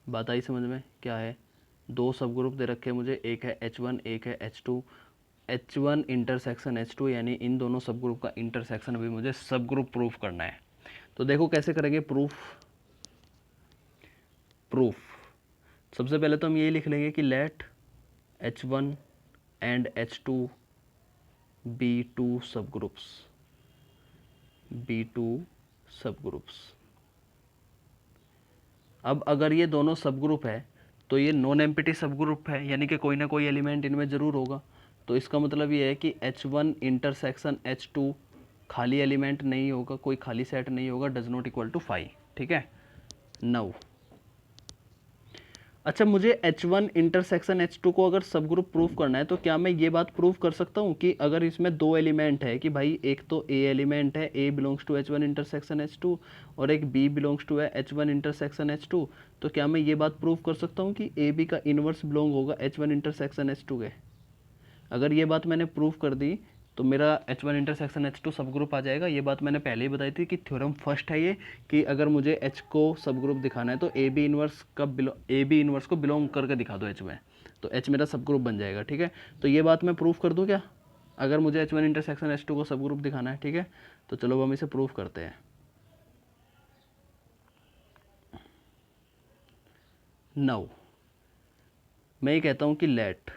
बात आई समझ में, क्या है, दो सब ग्रुप दे रखे हैं मुझे, एक है H1 एक है H2, H1 इंटरसेक्शन H2, यानी इन दोनों सब ग्रुप का इंटरसेक्शन भी मुझे सब ग्रुप प्रूफ करना है। तो देखो कैसे करेंगे प्रूफ। सबसे पहले तो हम यही लिख लेंगे कि let H1 and H2 be two subgroups. अब अगर ये दोनों सब ग्रुप है तो ये नॉन एम्प्टी सब ग्रुप है, यानी कि कोई ना कोई एलिमेंट इनमें ज़रूर होगा। तो इसका मतलब ये है कि H1 इंटरसेक्शन H2 खाली एलिमेंट नहीं होगा, कोई खाली सेट नहीं होगा, डज नॉट इक्वल टू 5। ठीक है, 9। अच्छा, मुझे H1 इंटरसेक्शन H2 को अगर सब ग्रुप प्रूफ करना है तो क्या मैं ये बात प्रूफ कर सकता हूँ कि अगर इसमें दो एलिमेंट है कि भाई एक तो A एलिमेंट है, A belongs to H1 intersection H2, और एक B belongs to H1 intersection H2, तो क्या मैं ये बात प्रूफ कर सकता हूँ कि AB का इन्वर्स बिलोंग होगा H1 इंटरसेक्शन H2 के? अगर ये बात मैंने प्रूफ कर दी तो मेरा H1 इंटरसेक्शन H2 सब ग्रुप आ जाएगा। ये बात मैंने पहले ही बताई थी कि थ्योरम फर्स्ट है ये, कि अगर मुझे H को सब ग्रुप दिखाना है तो AB इन्वर्स का AB इन्वर्स को बिलोंग करके दिखा दो H में, तो H मेरा सब ग्रुप बन जाएगा। ठीक है, तो ये बात मैं प्रूफ कर दूँ क्या, अगर मुझे H1 इंटरसेक्शन H2 को सब ग्रुप दिखाना है? ठीक है, तो चलो हम इसे प्रूफ करते हैं। 9, मैं ये कहता हूँ कि लेट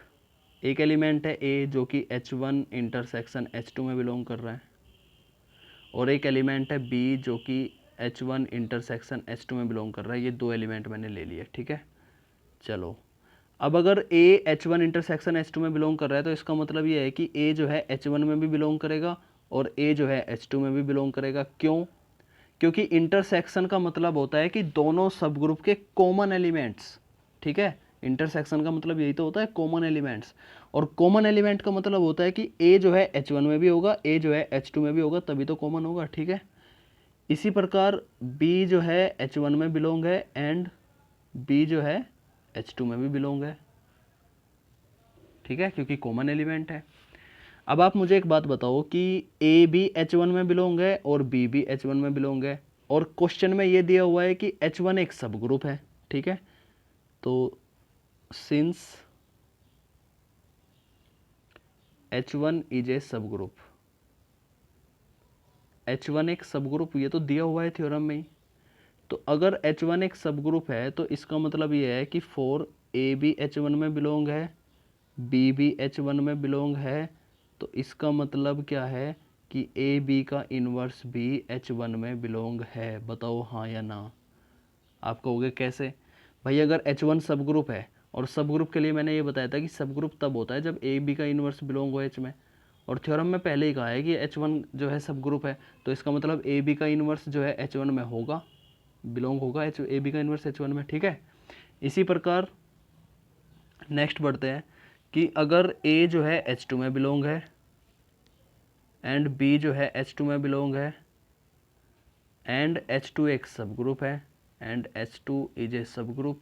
एक एलिमेंट है A जो कि H1 इंटरसेक्शन H2 में बिलोंग कर रहा है, और एक एलिमेंट है B जो कि H1 इंटरसेक्शन H2 में बिलोंग कर रहा है। ये दो एलिमेंट मैंने ले लिए। ठीक है, चलो अब अगर A H1 इंटरसेक्शन H2 में बिलोंग कर रहा है तो इसका मतलब ये है कि A जो है H1 में भी बिलोंग करेगा और A जो है H2 में भी बिलोंग करेगा। क्यों? क्योंकि इंटरसेक्शन का मतलब होता है कि दोनों सब ग्रुप के कॉमन एलिमेंट्स, ठीक है, इंटरसेक्शन का मतलब यही तो होता है, कॉमन एलिमेंट्स, और कॉमन एलिमेंट का मतलब होता है कि A जो है H1 में भी होगा, A जो है H2 में भी होगा, तभी तो कॉमन होगा। ठीक है, इसी प्रकार B जो है H1 में बिलोंग है एंड B जो है H2 में भी बिलोंग है। ठीक है, क्योंकि कॉमन एलिमेंट है। अब आप मुझे एक बात बताओ कि A भी H1 में बिलोंग है और B भी H1 में बिलोंग है, और क्वेश्चन में ये दिया हुआ है कि H1 एक सब ग्रुप है। ठीक है, तो सिंस H1 इज ए सब ग्रुप, H1 एक सब ग्रुप, ये तो दिया हुआ है थ्योरम में ही। तो अगर H1 एक सब ग्रुप है तो इसका मतलब ये है कि फॉर A भी H1 में बिलोंग है, B भी H1 में बिलोंग है, तो इसका मतलब क्या है कि AB का इन्वर्स भी H1 में बिलोंग है। बताओ हाँ या ना। आप कहोगे कैसे? भाई अगर H1 सब ग्रुप है, और सब ग्रुप के लिए मैंने ये बताया था कि सब ग्रुप तब होता है जब AB का इन्वर्स बिलोंग हो H में, और थ्योरम में पहले ही कहा है कि H1 जो है सब ग्रुप है, तो इसका मतलब AB का इन्वर्स जो है H1 में होगा, बिलोंग होगा AB का इन्वर्स H1 में। ठीक है, इसी प्रकार नेक्स्ट बढ़ते हैं कि अगर A जो है H2 में बिलोंग है एंड B जो है H2 में बिलोंग है एंड H2 एक सब ग्रुप है and H2 is a subgroup,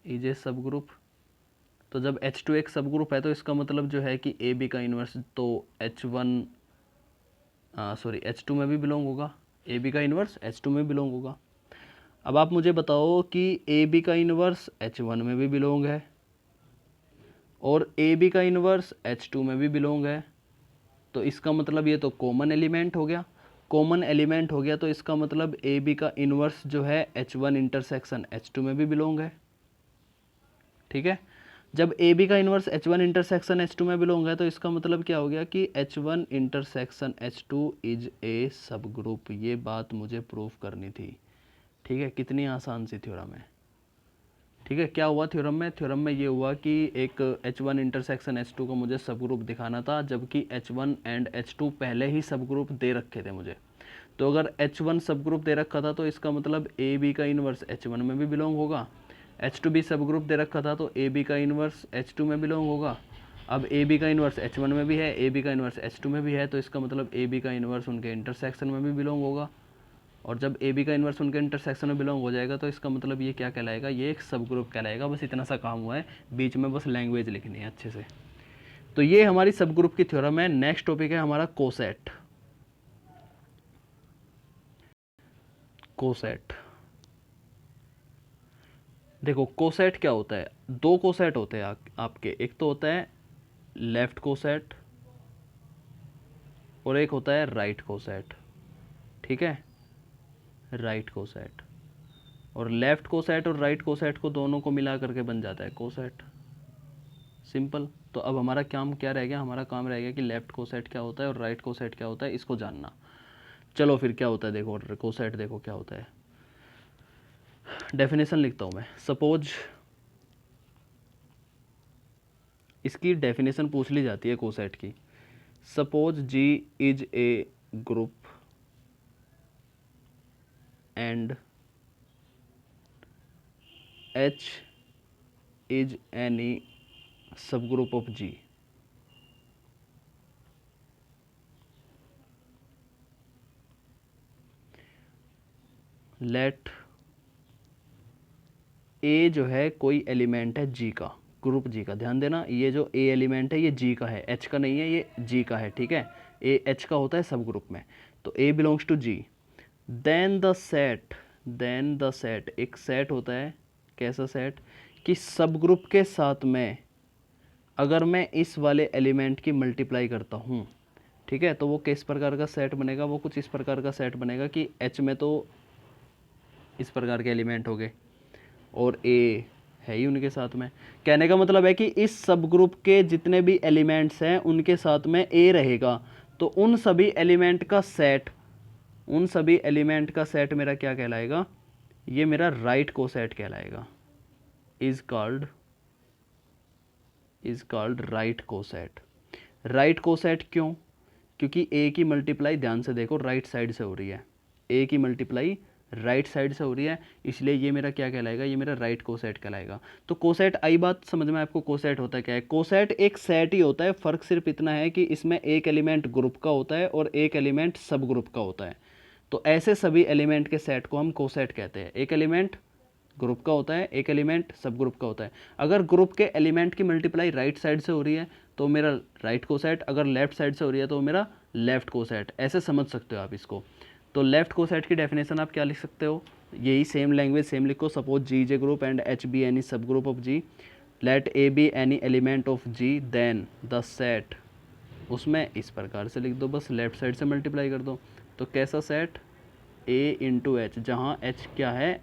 is a सब ग्रुप, तो जब H2 एक सब ग्रुप है तो इसका मतलब जो है कि AB का इन्वर्स तो H1 सॉरी H2 में भी बिलोंग होगा, AB का इन्वर्स H2 में बिलोंग होगा। अब आप मुझे बताओ कि AB का इन्वर्स H1 में भी बिलोंग है और AB का इन्वर्स H2 में भी बिलोंग है, तो इसका मतलब ये तो कॉमन एलिमेंट हो गया। कॉमन एलिमेंट हो गया तो इसका मतलब AB का इन्वर्स जो है H1 इंटरसेक्शन H2 में भी बिलोंग है। ठीक है, जब AB का इन्वर्स H1 इंटरसेक्शन H2 में बिलोंग है तो इसका मतलब क्या हो गया कि H1 intersection H2 is a subgroup. ये बात मुझे प्रूफ करनी थी। ठीक है, कितनी आसान सी थ्योरम है। ठीक है, क्या हुआ थ्योरम में? थ्योरम में ये हुआ कि एक H1 इंटरसेक्शन H2 को मुझे सब ग्रुप दिखाना था, जबकि H1 एंड H2 पहले ही सब ग्रुप दे रखे थे मुझे। तो अगर H1 सब ग्रुप दे रखा था तो इसका मतलब AB का इन्वर्स H1 में भी बिलोंग होगा। H2 भी सब ग्रुप दे रखा था तो AB का इन्वर्स H2 में बिलोंग होगा। अब AB का इन्वर्स H1 में भी है, AB का इन्वर्स H2 में भी है, तो इसका मतलब AB का इन्वर्स उनके इंटरसेक्शन में भी बिलोंग होगा। और जब AB का इन्वर्स उनके इंटरसेक्शन में बिलोंग हो जाएगा तो इसका मतलब ये क्या कहलाएगा? ये एक सब ग्रुप कहलाएगा। बस इतना सा काम हुआ है, बीच में बस लैंग्वेज लिखनी है अच्छे से। तो ये हमारी सब ग्रुप की थ्योरम है। नेक्स्ट टॉपिक है हमारा कोसेट। कोसेट देखो, कोसेट क्या होता है? दो कोसेट होते हैं आपके, एक तो होता है लेफ्ट कोसेट और एक होता है राइट कोसेट। ठीक है, राइट कोसेट, और लेफ्ट कोसेट और राइट कोसेट को दोनों को मिला करके बन जाता है कोसेट। सिंपल। तो अब हमारा काम क्या रह गया? हमारा काम रह गया कि लेफ्ट कोसेट क्या होता है और राइट कोसेट क्या होता है, इसको जानना। चलो फिर क्या होता है देखो, कोसेट देखो क्या होता है। डेफिनेशन लिखता हूँ मैं। सपोज इसकी डेफिनेशन पूछ ली जाती है कोसेट की। Suppose G is a group and H is any subgroup of G. Let a जो है कोई एलिमेंट है जी का, ग्रुप जी का। ध्यान देना, ये जो ए एलिमेंट है ये जी का है, एच का नहीं है, ये जी का है, ठीक है। ए एच का होता है सब ग्रुप में, तो A belongs to G. Then the set एक सेट होता है। कैसा सेट? कि सब ग्रुप के साथ में अगर मैं इस वाले एलिमेंट की मल्टीप्लाई करता हूँ, ठीक है, तो वो किस प्रकार का सेट बनेगा? वो कुछ इस प्रकार का सेट बनेगा कि एच में तो इस प्रकार के एलिमेंट हो गए और ए है ही उनके साथ में। कहने का मतलब है कि इस सब ग्रुप के जितने भी एलिमेंट्स हैं उनके साथ में ए रहेगा, तो उन सभी एलिमेंट का सेट मेरा क्या कहलाएगा? ये मेरा राइट कोसेट कहलाएगा। Is called right coset. Right coset क्यों? क्योंकि ए की मल्टीप्लाई, ध्यान से देखो, राइट साइड से हो रही है। ए की मल्टीप्लाई राइट साइड से हो रही है, इसलिए ये मेरा क्या कहलाएगा? ये मेरा राइट कोसेट कहलाएगा। तो कोसेट आई बात समझ में आपको? कोसेट होता क्या है? कोसेट एक सेट ही होता है, फ़र्क सिर्फ इतना है कि इसमें एक एलिमेंट ग्रुप का होता है और एक एलिमेंट सब ग्रुप का होता है। तो ऐसे सभी एलिमेंट के सेट को हम कोसेट कहते हैं। एक एलिमेंट ग्रुप का होता है, एक एलिमेंट सब ग्रुप का होता है। अगर ग्रुप के एलिमेंट की मल्टीप्लाई राइट साइड से हो रही है तो मेरा राइट कोसेट, अगर लेफ्ट साइड से हो रही है तो मेरा लेफ्ट कोसेट। ऐसे समझ सकते हो आप इसको। तो लेफ्ट कोसेट की डेफिनेशन आप क्या लिख सकते हो? यही सेम लैंग्वेज सेम लिखो। Suppose G is a group and H be any subgroup of G, let A be any element of G, then the set, उसमें इस प्रकार से लिख दो, बस लेफ्ट साइड से मल्टीप्लाई कर दो। तो कैसा सेट? ए इंटू एच, जहाँ एच क्या है?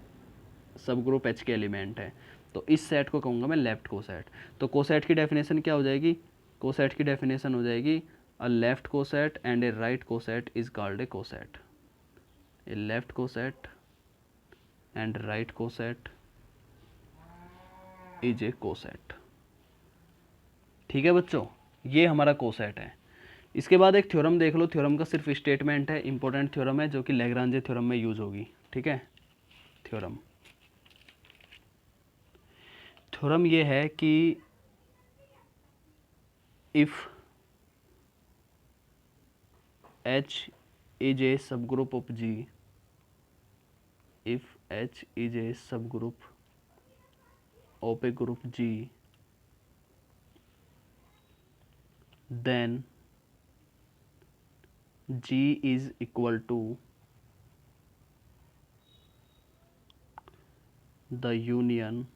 सब ग्रुप एच के एलिमेंट है। तो इस सेट को कहूँगा मैं लेफ्ट कोसेट। तो कोसेट की डेफिनेशन क्या हो जाएगी? कोसेट की डेफिनेशन हो जाएगी अ left coset and A right coset is called A coset. A left coset and right coset is a coset. ठीक है बच्चों, ये हमारा कोसेट है। इसके बाद एक थ्योरम देख लो। थ्योरम का सिर्फ स्टेटमेंट है, इंपॉर्टेंट थ्योरम है जो कि लैग्रांजे थ्योरम में यूज होगी। ठीक है, थ्योरम ये है कि if H is a subgroup of G, if H is a subgroup of a group G, then G is equal to the union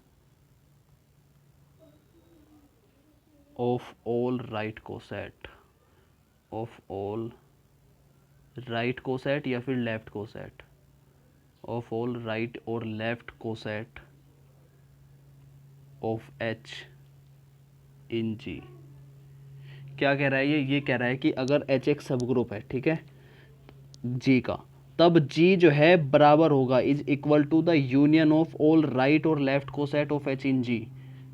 of all right coset, of all right coset या फिर left coset, of all right और left coset of H in G। क्या कह रहा है ये कह रहा है कि अगर H एक सब ग्रुप है, ठीक है, G का, तब G जो है बराबर होगा, is equal to the union of all right और left coset of H in G।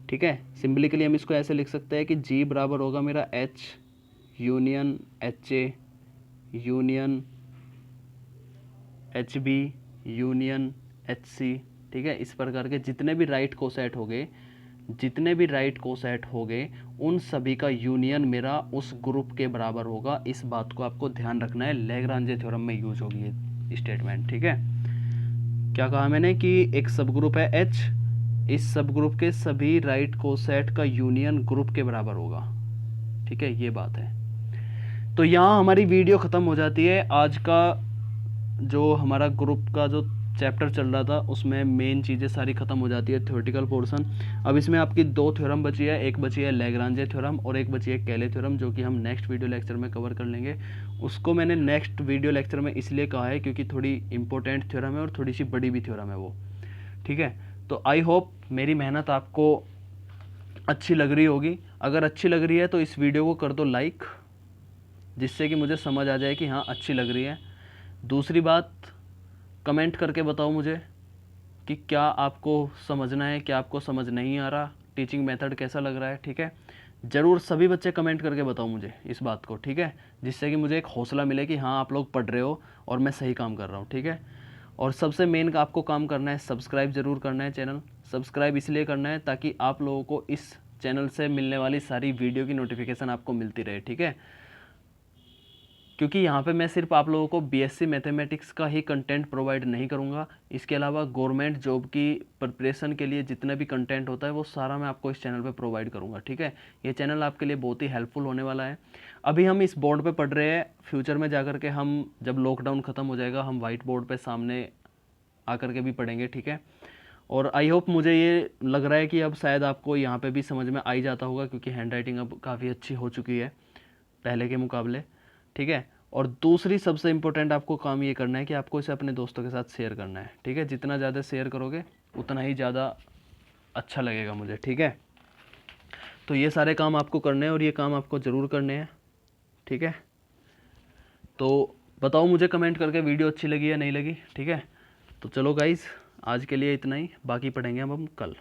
ठीक है, सिंपलिकली हम इसको ऐसे लिख सकते हैं कि G बराबर होगा मेरा H union HA union HB union HC। ठीक है, इस प्रकार के जितने भी राइट कोसेट हो गए उन सभी का यूनियन मेरा उस ग्रुप के बराबर होगा। इस बात को आपको ध्यान रखना है, लैग्रांजे थ्योरम में यूज होगी ये स्टेटमेंट। ठीक है, क्या कहा मैंने कि एक सब ग्रुप है H, इस सब ग्रुप के सभी राइट कोसेट का यूनियन ग्रुप के बराबर होगा। ठीक है, ये बात है। तो यहाँ हमारी वीडियो ख़त्म हो जाती है। आज का जो हमारा ग्रुप का जो चैप्टर चल रहा था उसमें मेन चीज़ें सारी ख़त्म हो जाती है, थ्योरेटिकल पोर्शन। अब इसमें आपकी दो थ्योरम बची है, एक बची है लैग्रांजे थ्योरम और एक बची है केले थ्योरम, जो कि हम नेक्स्ट वीडियो लेक्चर में कवर कर लेंगे। उसको मैंने नेक्स्ट वीडियो लेक्चर में इसलिए कहा है क्योंकि थोड़ी इंपॉर्टेंट थ्योरम है और थोड़ी सी बड़ी भी थ्योरम है वो। ठीक है, तो आई होप मेरी मेहनत आपको अच्छी लग रही होगी। अगर अच्छी लग रही है तो इस वीडियो को कर दो लाइक, जिससे कि मुझे समझ आ जाए कि हाँ अच्छी लग रही है। दूसरी बात, कमेंट करके बताओ मुझे कि क्या आपको समझना है, क्या आपको समझ नहीं आ रहा, टीचिंग मेथड कैसा लग रहा है। ठीक है, ज़रूर सभी बच्चे कमेंट करके बताओ मुझे इस बात को। ठीक है, जिससे कि मुझे एक हौसला मिले कि हाँ आप लोग पढ़ रहे हो और मैं सही काम कर रहा हूँ। ठीक है, और सबसे मेन आपको काम करना है, सब्सक्राइब ज़रूर करना है चैनल। सब्सक्राइब इसलिए करना है ताकि आप लोगों को इस चैनल से मिलने वाली सारी वीडियो की नोटिफिकेशन आपको मिलती रहे। ठीक है, क्योंकि यहाँ पे मैं सिर्फ आप लोगों को बीएससी मैथमेटिक्स का ही कंटेंट प्रोवाइड नहीं करूँगा, इसके अलावा गवर्नमेंट जॉब की प्रिपरेशन के लिए जितना भी कंटेंट होता है वो सारा मैं आपको इस चैनल पे प्रोवाइड करूँगा। ठीक है, ये चैनल आपके लिए बहुत ही हेल्पफुल होने वाला है। अभी हम इस बोर्ड पे पढ़ रहे हैं, फ्यूचर में जा कर के हम जब लॉकडाउन ख़त्म हो जाएगा हम वाइट बोर्ड पर सामने आकर के भी पढ़ेंगे। ठीक है, और आई होप, मुझे ये लग रहा है कि अब शायद आपको यहाँ पे भी समझ में आ ही जाता होगा, क्योंकि हैंड राइटिंग अब काफ़ी अच्छी हो चुकी है पहले के मुकाबले। ठीक है, और दूसरी सबसे इम्पोर्टेंट आपको काम ये करना है कि आपको इसे अपने दोस्तों के साथ शेयर करना है। ठीक है, जितना ज़्यादा शेयर करोगे उतना ही ज़्यादा अच्छा लगेगा मुझे। ठीक है, तो ये सारे काम आपको करने हैं और ये काम आपको ज़रूर करने हैं। ठीक है, तो बताओ मुझे कमेंट करके वीडियो अच्छी लगी या नहीं लगी। ठीक है, तो चलो गाइज़, आज के लिए इतना ही, बाकी पढ़ेंगे हम कल।